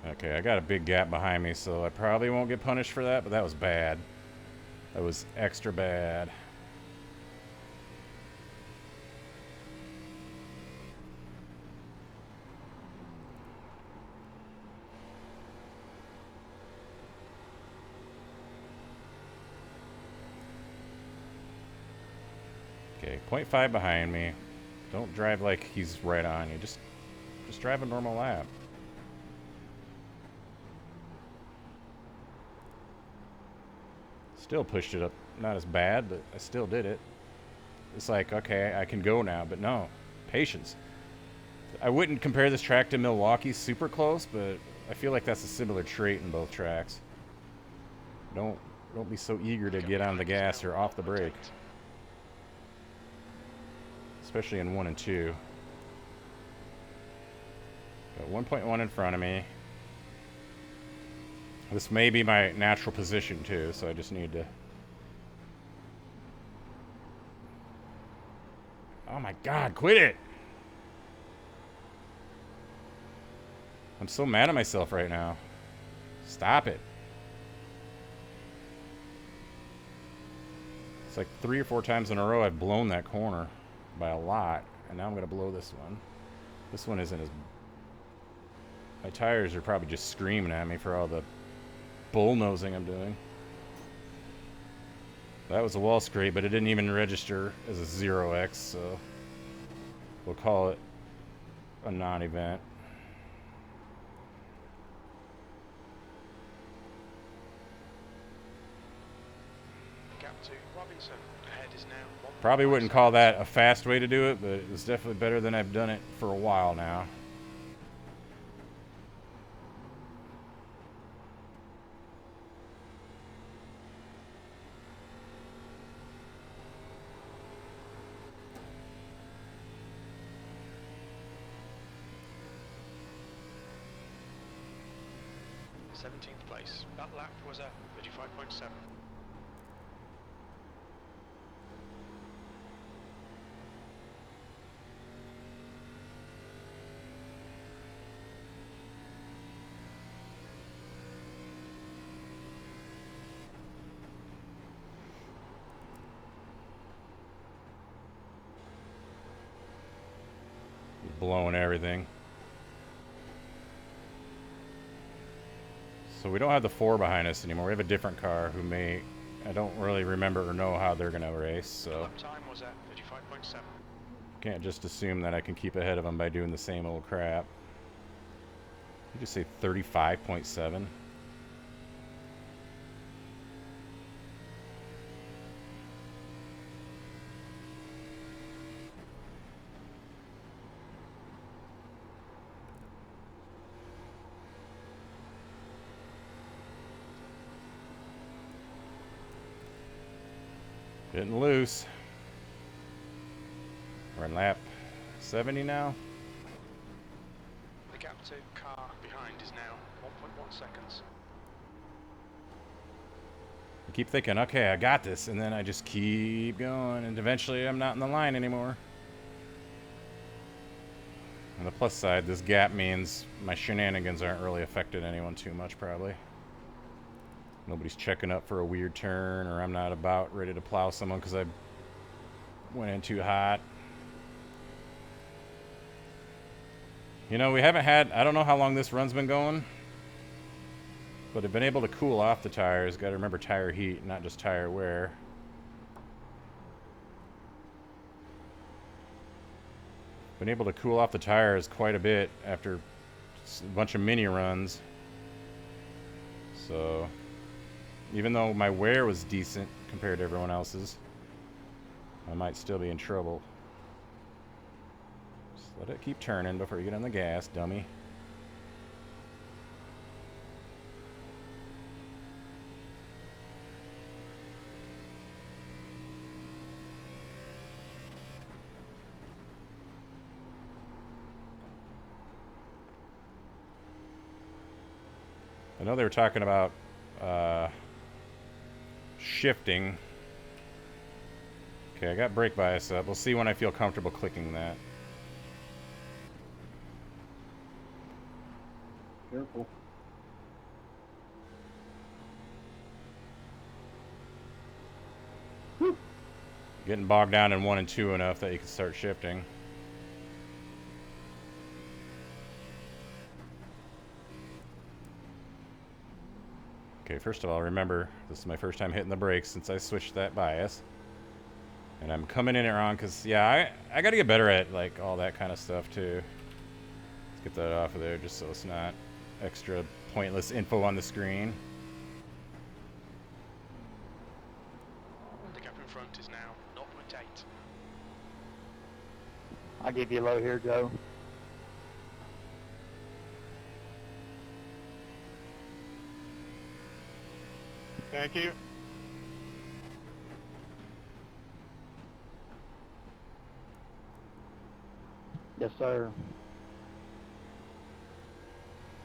Okay, I got a big gap behind me, so I probably won't get punished for that, but that was bad. That was extra bad. Okay, 0.5 behind me. Don't drive like he's right on you. Just drive a normal lap. Still pushed it up. Not as bad, but I still did it. It's like, okay, I can go now, but no. Patience. I wouldn't compare this track to Milwaukee super close, but I feel like that's a similar trait in both tracks. Don't be so eager to get on the gas or off the brake. Especially in 1 and 2. Got 1.1 in front of me. This may be my natural position too, so I just need to... Oh my god, quit it! I'm so mad at myself right now. Stop it. It's like 3 or 4 times in a row I've blown that corner by a lot, and now I'm gonna blow this one. This one isn't as... My tires are probably just screaming at me for all the bullnosing I'm doing. That was a wall scrape, but it didn't even register as a 0x, so we'll call it a non-event. Gap to Robinson. Ahead is now 1. Probably wouldn't call that a fast way to do it, but it's definitely better than I've done it for a while now. Place. That lap was a 35.7. Blowing everything. So we don't have the 4 behind us anymore. We have a different car who may I don't really remember or know how they're gonna race, so Lap time was at 35.7. can't just assume that I can keep ahead of them by doing the same old crap. You just say 35.7. Getting loose. We're in lap 70 now. The gap to car behind is now 1.1 seconds. I keep thinking, okay, I got this, and then I just keep going, and eventually I'm not in the line anymore. On the plus side, this gap means my shenanigans aren't really affecting anyone too much, probably. Nobody's checking up for a weird turn, or I'm not about ready to plow someone because I went in too hot. You know, we haven't had, I don't know how long this run's been going, but I've been able to cool off the tires. Got to remember tire heat, not just tire wear. Been able to cool off the tires quite a bit after a bunch of mini runs. So, even though my wear was decent compared to everyone else's, I might still be in trouble. Just let it keep turning before you get on the gas, dummy. I know they were talking about shifting. Okay, I got brake bias up. We'll see when I feel comfortable clicking that. Careful. Getting bogged down in 1 and 2 enough that you can start shifting. Okay, first of all, remember, this is my first time hitting the brakes since I switched that bias. And I'm coming in it wrong because, yeah, I got to get better at, like, all that kind of stuff, too. Let's get that off of there just so it's not extra pointless info on the screen. The gap in front is now 0.8. I'll give you a low here, Joe. Thank you. Yes, sir.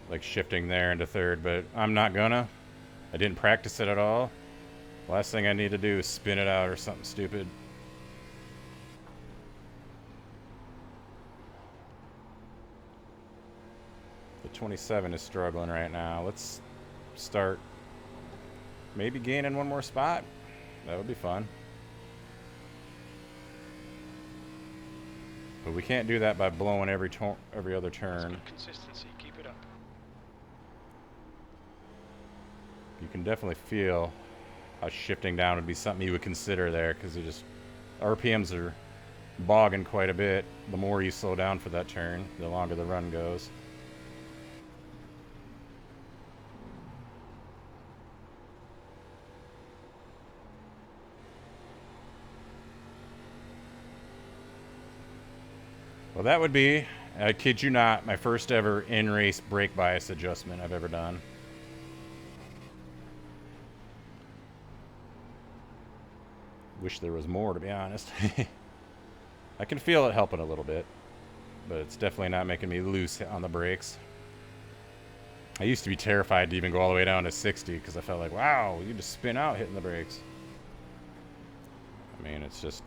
Like shifting there into third, but I'm not gonna. I didn't practice it at all. Last thing I need to do is spin it out or something stupid. The 27 is struggling right now. Let's start maybe gaining one more spot. That would be fun. But we can't do that by blowing every other turn. Good consistency. Keep it up. You can definitely feel how shifting down would be something you would consider there, because you just RPMs are bogging quite a bit. The more you slow down for that turn, the longer the run goes. Well, that would be, I kid you not, my first ever in-race brake bias adjustment I've ever done. Wish there was more, to be honest. I can feel it helping a little bit, but it's definitely not making me loose on the brakes. I used to be terrified to even go all the way down to 60 because I felt like, wow, you just spin out hitting the brakes. I mean, it's just,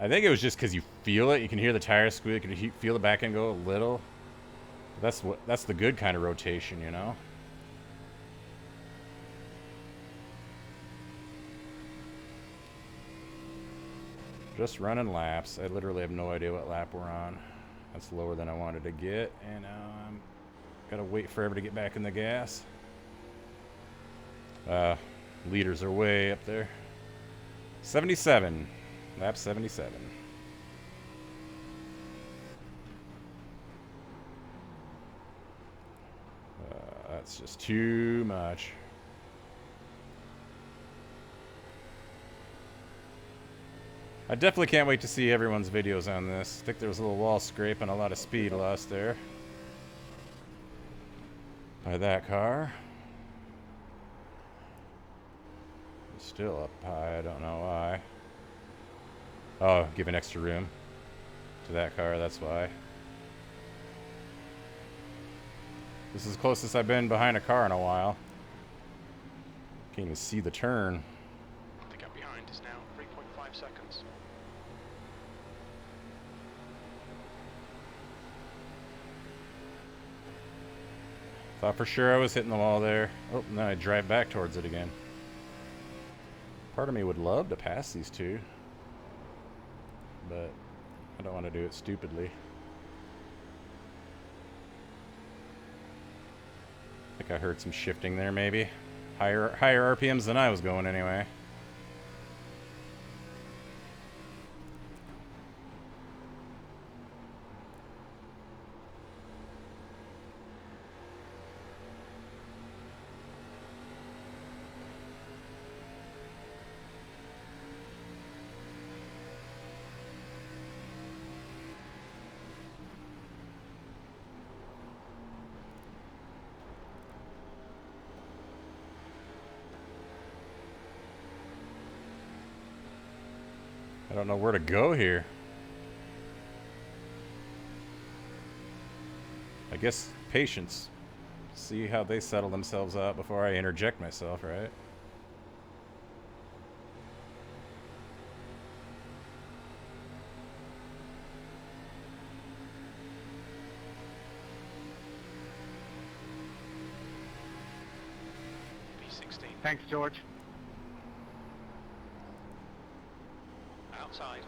I think it was just because you feel it. You can hear the tires squeak, and you feel the back end go a little. That's the good kind of rotation, you know? Just running laps. I literally have no idea what lap we're on. That's lower than I wanted to get, and gotta wait forever to get back in the gas. Leaders are way up there. 77. Lap 77. That's just too much. I definitely can't wait to see everyone's videos on this. I think there was a little wall scrape and a lot of speed lost there by that car. It's still up high, I don't know why. Oh, giving extra room to that car, that's why. This is the closest I've been behind a car in a while. Can't even see the turn. The gap behind is now 3.5 seconds. Thought for sure I was hitting the wall there. Oh, and then I drive back towards it again. Part of me would love to pass these two, but I don't want to do it stupidly. I think I heard some shifting there, maybe. Higher RPMs than I was going anyway. I don't know where to go here. I guess patience. See how they settle themselves out before I interject myself, right? P16. Thanks, George. Outside.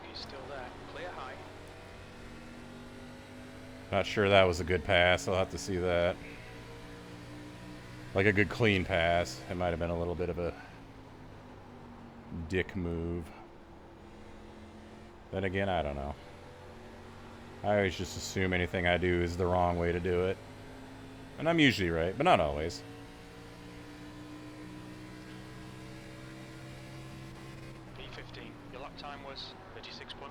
He's still there. Clear high. Not sure that was a good pass. I'll have to see that. Like a good clean pass. It might have been a little bit of a dick move. Then again, I don't know. I always just assume anything I do is the wrong way to do it. And I'm usually right, but not always. P15. Your lap time was 36.1.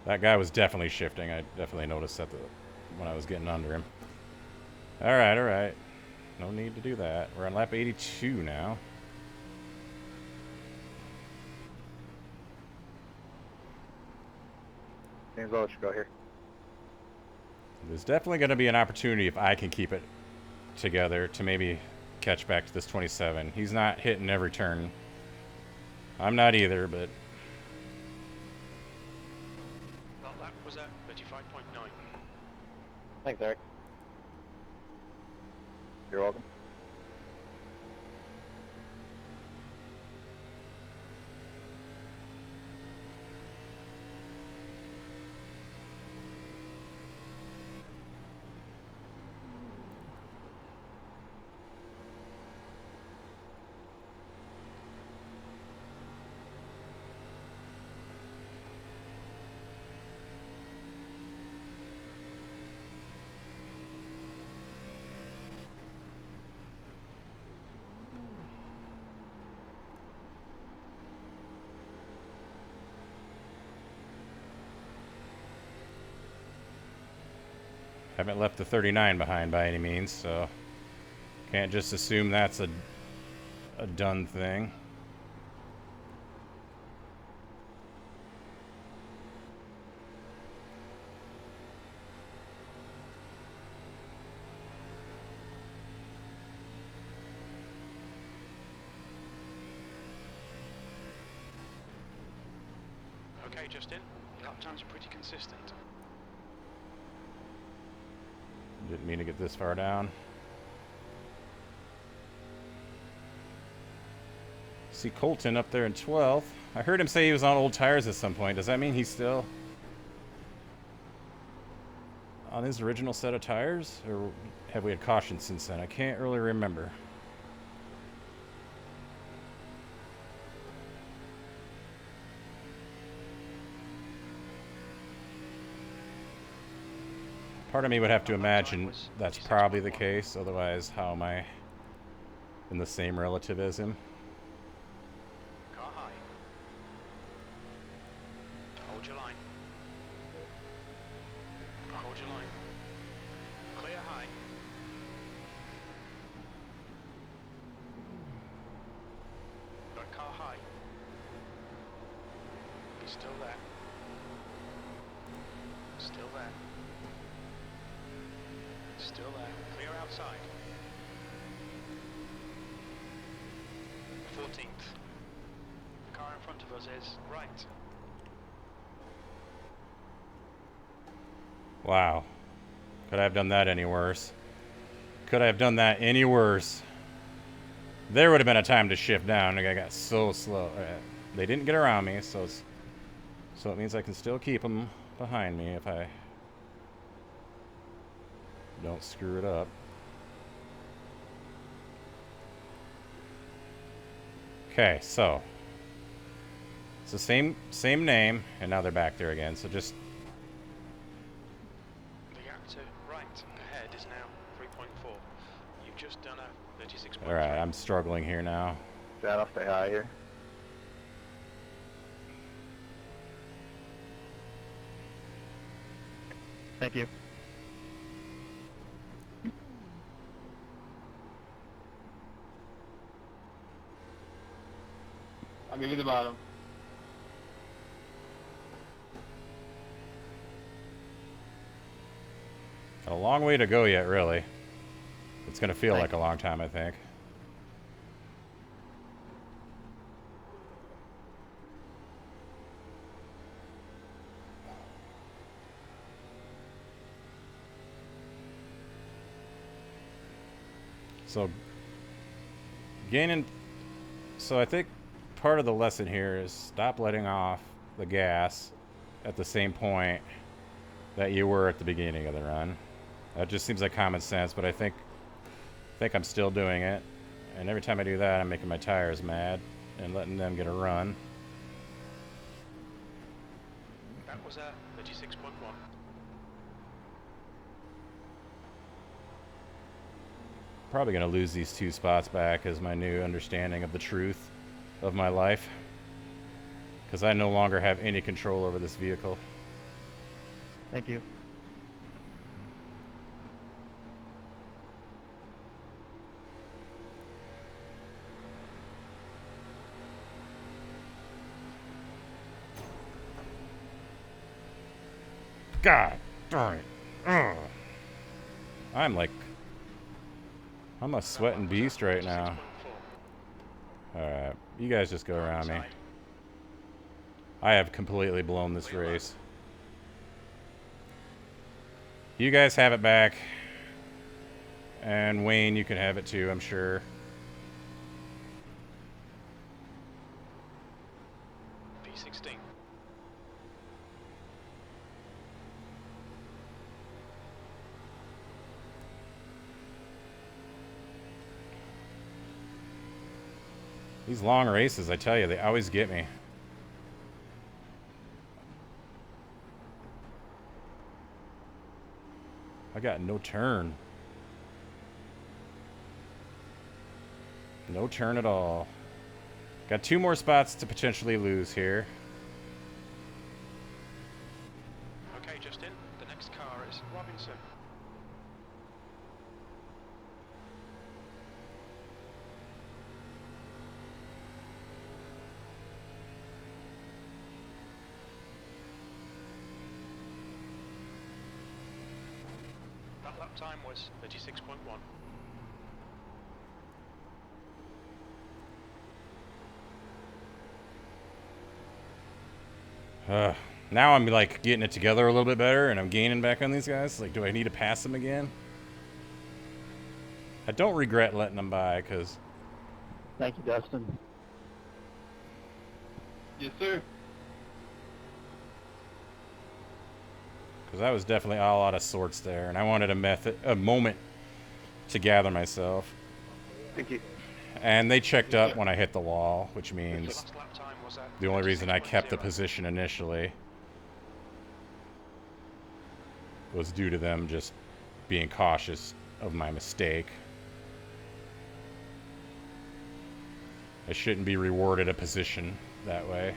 That guy was definitely shifting. I definitely noticed that when I was getting under him. Alright, alright. No need to do that. We're on lap 82 now. James, I'll let you go here. There's definitely going to be an opportunity if I can keep it together to maybe catch back to this 27. He's not hitting every turn. I'm not either, but... Well, that was at 35.9. Thanks, Eric. You're welcome. Haven't left the 39 behind by any means, so can't just assume that's a done thing. Okay, Justin. Your lap times are pretty consistent. Didn't mean to get this far down. See Colton up there in 12th. I heard him say he was on old tires at some point. Does that mean he's still on his original set of tires, or have we had caution since then? I can't really remember. Part of me would have to imagine that's probably the case, otherwise how am I in the same relative as him? Car high. Hold your line. Hold your line. Clear high. Got car high. He's still there. Still there. Still there. Clear outside. 14th. The car in front of us is right. Wow. Could I have done that any worse? Could I have done that any worse? There would have been a time to shift down. I got so slow. They didn't get around me, so it means I can still keep them behind me if I don't screw it up. Okay, so it's the same name, and now they're back there again. So just The gap to right ahead is now 3.4. You've just done a 36.3. all right. I'm struggling here now. Dad, I'll stay high here. Thank you. I'll give you the bottom. Got a long way to go yet, really. It's gonna feel Thanks. like a long time, I think. So gaining, so I think part of the lesson here is stop letting off the gas at the same point that you were at the beginning of the run. That just seems like common sense, but I think I'm still doing it. And every time I do that, I'm making my tires mad and letting them get a run. That was a 36.1. Probably gonna lose these 2 spots back as my new understanding of the truth of my life, because I no longer have any control over this vehicle. Thank you. God darn it. Ugh. I'm a sweating beast right now. Alright, you guys just go around me. I have completely blown this race. You guys have it back. And Wayne, you can have it too, I'm sure. P16. These long races, I tell you, they always get me. I got no turn. No turn at all. Got 2 more spots to potentially lose here. Okay, Justin. The next car is Robinson. That lap time was 36.1. Now I'm like getting it together a little bit better, and I'm gaining back on these guys. Like, do I need to pass them again? I don't regret letting them by, because Thank you, Dustin. Yes, sir. Because I was definitely all out of sorts there, and I wanted a moment to gather myself. Thank you. And they checked up when I hit the wall, which means Last lap time was at the only reason I kept the 36.0. position initially was due to them just being cautious of my mistake. I shouldn't be rewarded a position that way.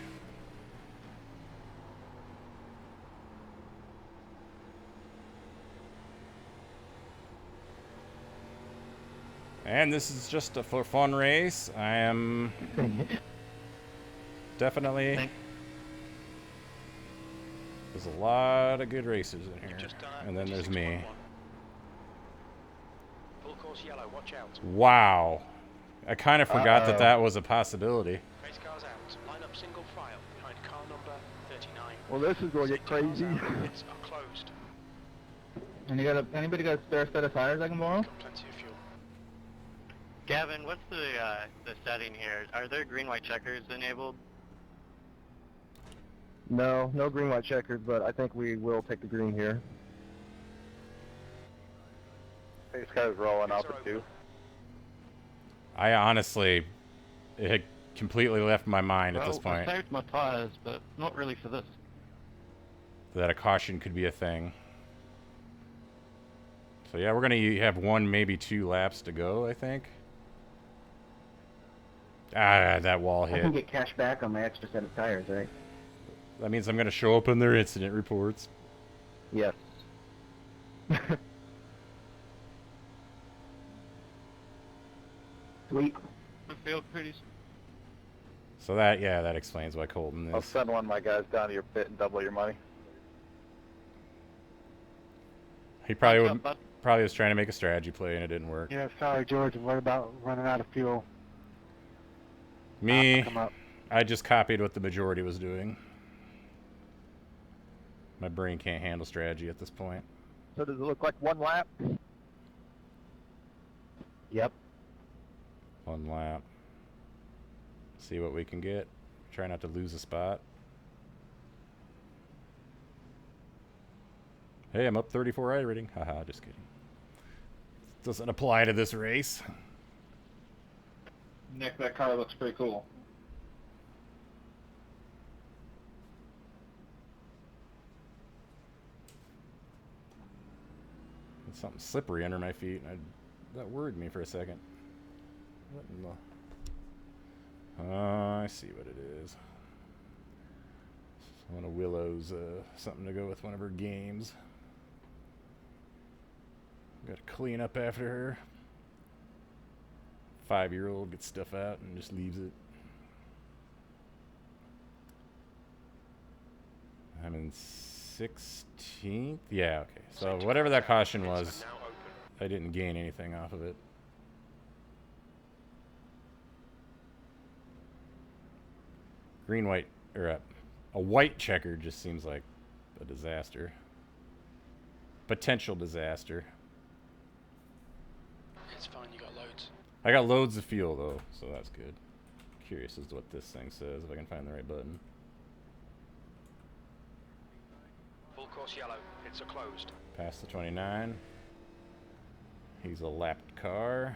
And this is just a fun race. I am definitely... There's a lot of good racers in here. And then there's me. Full course yellow, watch out. Wow. I kind of forgot that that was a possibility. Race cars out. Line up single file behind car number 39. Well, this is going to get crazy. Pits are closed. And anybody got a spare set of tires I can borrow? Got plenty of fuel. Gavin, what's the setting here? Are there green-white checkers enabled? No, no green, white, checkered, but I think we will take the green here. This guy's rolling up at 2. I honestly, it had completely left my mind at this point I saved my tires, but not really for this. that a caution could be a thing. So yeah, we're going to have 1, maybe 2 laps to go, I think. Ah, that wall I can hit. get cash back on my extra set of tires, right? That means I'm going to show up in their incident reports. Yes. Sweet. I feel pretty... So that, yeah, that explains why Colton I'll is. send one of my guys down to your pit and double your money. He probably was trying to make a strategy play and it didn't work. Yeah, sorry, George. What about running out of fuel? Me, Come up. I just copied what the majority was doing. My brain can't handle strategy at this point. So does it look like 1 lap? Yep. 1 lap. See what we can get. Try not to lose a spot. Hey, I'm up 34 iRacing. Haha, just kidding. Doesn't apply to this race. Nick, that car looks pretty cool. It's something slippery under my feet. That worried me for a second. What in the... I see what it is. One of Willow's, something to go with one of her games. Got to clean up after her. 5-year-old gets stuff out and just leaves it. I'm in 16th? Yeah, okay. So whatever that caution was, I didn't gain anything off of it. Green, white, or a white checker just seems like a disaster. Potential disaster. It's fine, you got loads. I got loads of fuel though, so that's good. Curious as to what this thing says, if I can find the right button. Full course yellow, pits are closed. Past the 29. He's a lapped car.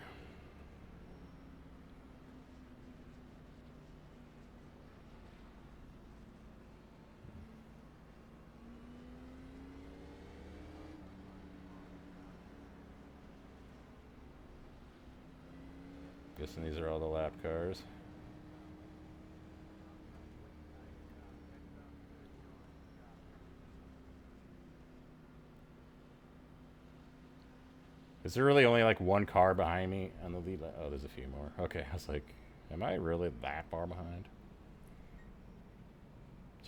Guessing these are all the lap cars. Is there really only like 1 car behind me on the lead? Oh, there's a few more. Okay, I was like, am I really that far behind?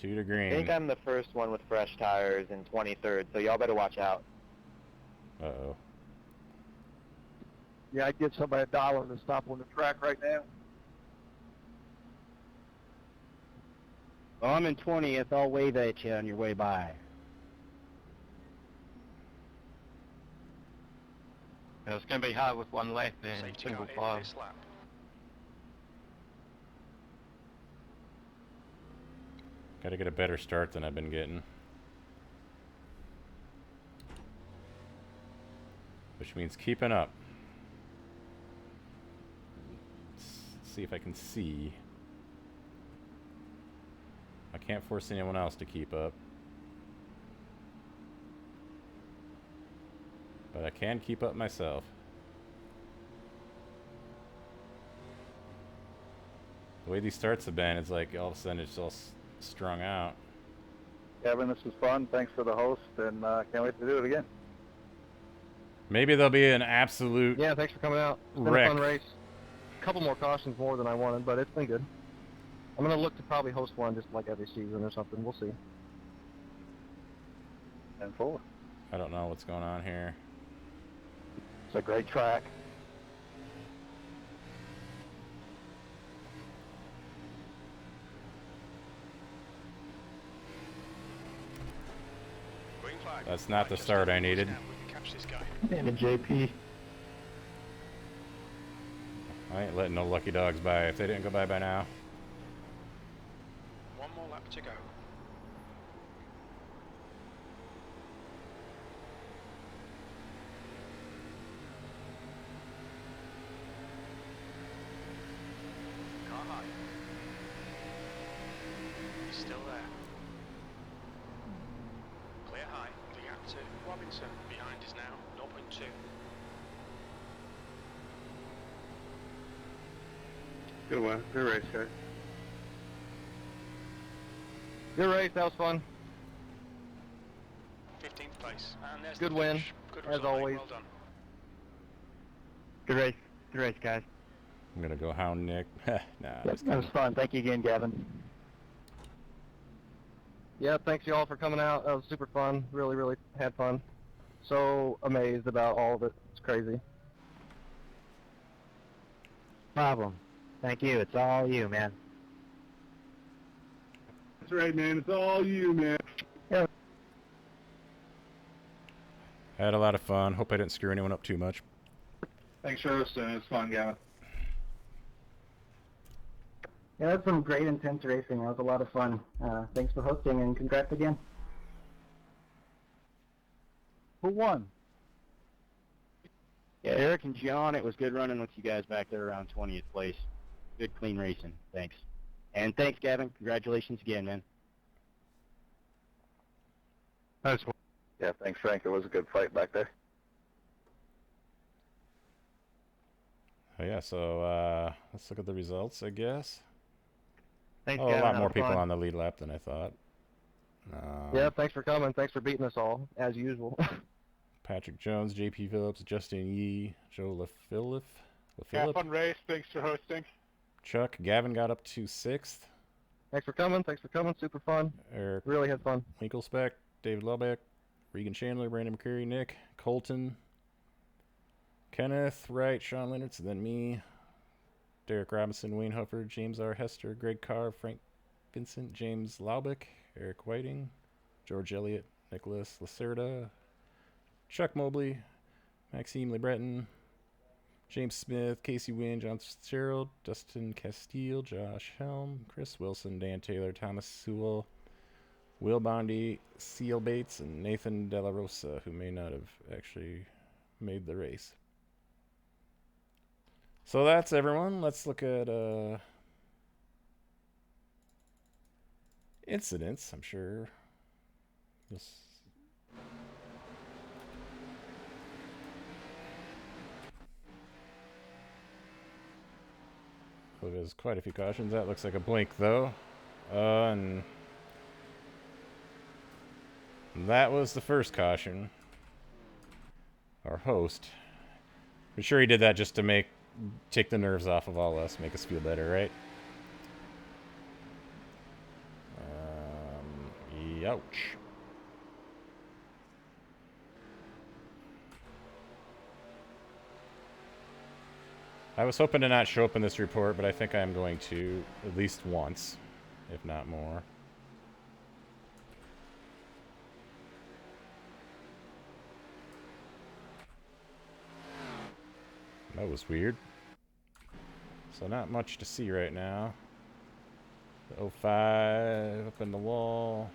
2 to green. I think I'm the first one with fresh tires and 23rd, so y'all better watch out. Uh-oh. Yeah, I'd give somebody $1 to stop on the track right now. Well, I'm in 20th. I'll wave at you on your way by. It's going to be hard with 1 left and Safety single car in file. this lap. Gotta get a better start than I've been getting. which means keeping up. Let's see if I can see. I can't force anyone else to keep up. But I can keep up myself. The way these starts have been, it's like all of a sudden it's all strung out. Kevin, this was fun. Thanks for the host, and can't wait to do it again. Maybe there'll be an absolute Yeah, thanks for coming out. It's been wreck. a fun race. A couple more cautions more than I wanted, but it's been good. I'm going to look to probably host one just like every season or something. We'll see. And 4. I don't know what's going on here. It's a great track. Green flag. That's not the start I needed. Now we can catch this guy. And JP. I ain't letting no lucky dogs by if they didn't go by now. One more lap to go. Car high. He's still there. Clear high. The gap to Robinson behind is now 0.2. Good one. Good race, guys. Good race. That was fun. 15th place. And there's Good the win, finish. Good as result, mate. always. Well done. Good race. Good race, guys. I'm gonna go hound Nick. Nah, That just was kidding. fun. Thank you again, Gavin. Yeah, thanks y'all for coming out. That was super fun. Really, really had fun. So amazed about all of it. It's crazy. Problem. Thank you. It's all you, man. That's right, man. It's all you, man. Had a lot of fun. Hope I didn't screw anyone up too much. Thanks for hosting. It was fun, Gavin. Yeah, that's some great intense racing. That was a lot of fun. Thanks for hosting and congrats again. Who won? Yeah, Eric and John, it was good running with you guys back there around 20th place. Good, clean racing. Thanks. And thanks, Gavin. Congratulations again, man. That's Yeah, thanks, Frank. It was a good fight back there. Oh yeah, so let's look at the results, I guess. Thanks, Oh, a Gavin. lot That more was people fun. on the lead lap than I thought. Yeah, thanks for coming. Thanks for beating us all, as usual. Patrick Jones, JP Phillips, Justin Yee, Joe LaPhilip, Yeah, fun race. Thanks for hosting. Chuck, Gavin got up to 6th. Thanks for coming. Thanks for coming. Super fun. Eric Really had fun. Winkelspec, David Lubeck, Regan Chandler, Brandon McCurry, Nick, Colton, Kenneth, Wright, Sean Leonards, then me, Derek Robinson, Wayne Hufford, James R. Hester, Greg Carr, Frank Vincent, James Laubeck, Eric Whiting, George Elliott, Nicholas Lacerda, Chuck Mobley, Maxime LeBreton, James Smith, Casey Wynn, John Fitzgerald, Dustin Castile, Josh Helm, Chris Wilson, Dan Taylor, Thomas Sewell, Will Bondi, Seal Bates, and Nathan De La Rosa, who may not have actually made the race. So that's everyone. Let's look at incidents. I'm sure this. So there's quite a few cautions. That looks like a blink though, and that was the first caution. Our host. I'm sure he did that just to take the nerves off of all us, make us feel better, right? Youch. I was hoping to not show up in this report, but I think I'm going to at least once, if not more. That was weird. So not much to see right now. The 05 up in the wall.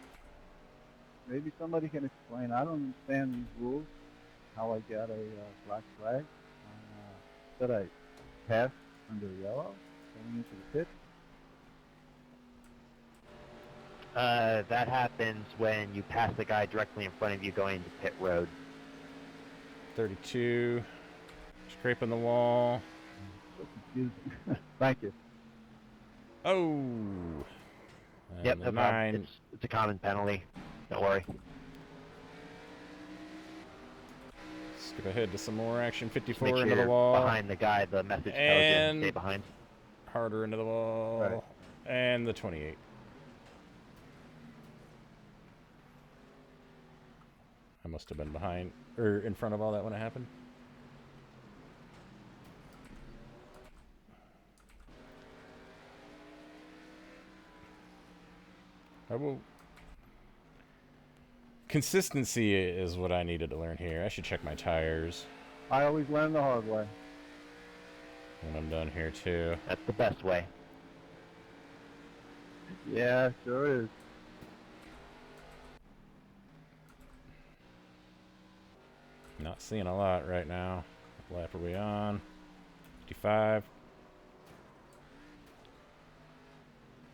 Maybe somebody can explain. I don't understand these rules. how I got a black flag. That I passed under yellow coming into the pit. That happens when you pass the guy directly in front of you going into pit road. 32. Scraping the wall. So confusing. Thank you. Oh. Yep, And no problem. It's a common penalty. Don't worry. Skip ahead to some more action. 54 Make sure into the you're wall. behind the guy. The message tells you And to stay behind. harder into the wall. Right. And the 28. I must have been behind or in front of all that when it happened. I will. Consistency is what I needed to learn here. I should check my tires I always learn the hard way. when I'm done here too. That's the best way. Yeah, sure is. Not seeing a lot right now. What lap are we on? 55.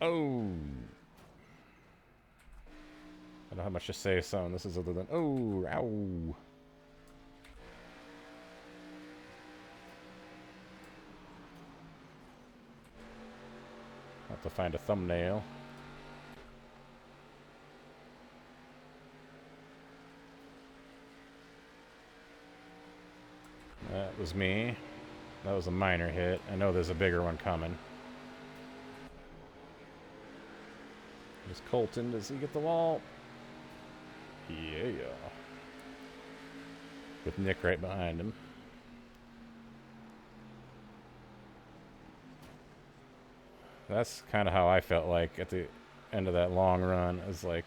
Oh. I don't have much to say, son. This is other than oh, ow. Have to find a thumbnail. That was me. That was a minor hit. I know there's a bigger one coming. There's Colton. Does he get the wall? Yeah. With Nick right behind him. That's kind of how I felt like at the end of that long run. It was like,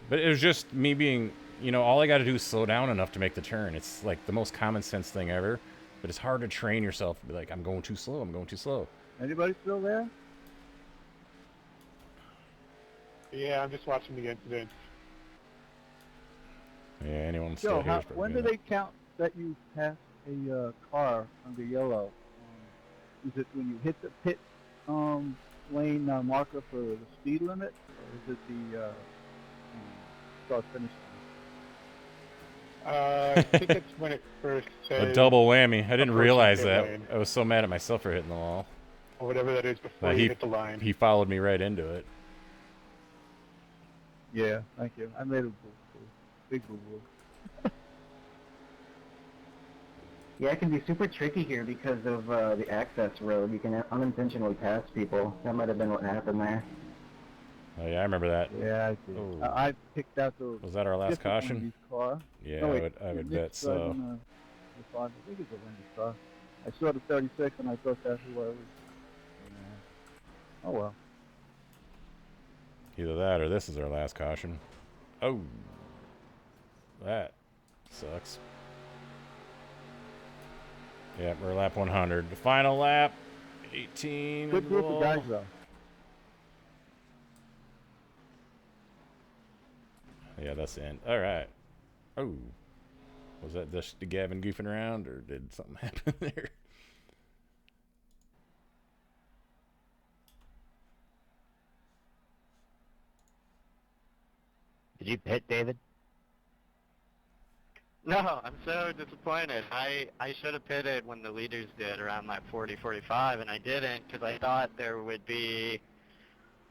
but it was just me being, you know, all I got to do is slow down enough to make the turn. It's like the most common sense thing ever, but it's hard to train yourself to be like, I'm going too slow. I'm going too slow. Anybody still there? Yeah, I'm just watching the incident. Yeah, anyone still here is probably when do gonna- they count that you pass a car under yellow? Is it when you hit the pit lane marker for the speed limit, or is it the start-finish line? I think it's when it first says... A double whammy. I didn't approaching realize pit that. lane, I was so mad at myself for hitting the wall. or whatever that is before Like, you hit the line. He followed me right into it. Yeah, thank you. I made a boo-boo. Big boo-boo. Yeah, it can be super tricky here because of the access road. You can unintentionally pass people. That might have been what happened there. Oh yeah, I remember that. Yeah, I see. Oh. I picked out the... Was that our last different caution? Wendy's car. Yeah, No, wait, I would Nick's bet so. driving the car. I think it's a Wendy's car. I saw the 36 and I thought that's who I was. Oh well. Either that or this is our last caution. Oh. That sucks. Yeah, we're lap 100. The final lap, 18. Good group of guys though. Yeah, that's the end. All right. Oh. Was that just Gavin goofing around, or did something happen there? Did you pit, David? No, I'm so disappointed. I should have pitted when the leaders did around lap 40, 45, and I didn't because I thought there would be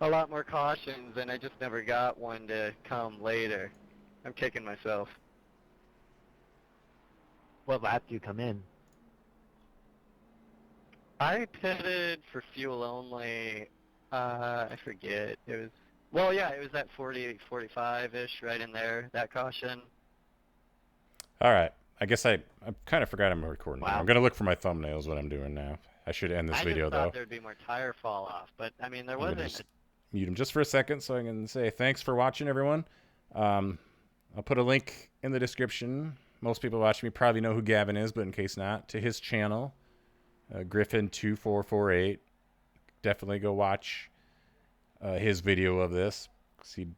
a lot more cautions, and I just never got one to come later. I'm kicking myself. What lap do you come in? I pitted for fuel only. I forget. It was, well, yeah, it was that 40, 45-ish, right in there, that caution. All right. I guess I kind of forgot I'm recording. Wow. I'm going to look for my thumbnails, what I'm doing now. I should end this video, I just though. thought there'd be more tire fall off, but, I mean, there I'm gonna wasn't. just mute him just for a second so I can say thanks for watching, everyone. I'll put a link in the description. Most people watching me probably know who Gavin is, but in case not, to his channel, Griffin2448. Definitely go watch his video of this, because it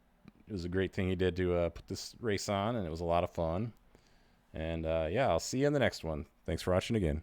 was a great thing he did to put this race on, and it was a lot of fun. And yeah, I'll see you in the next one. Thanks for watching again.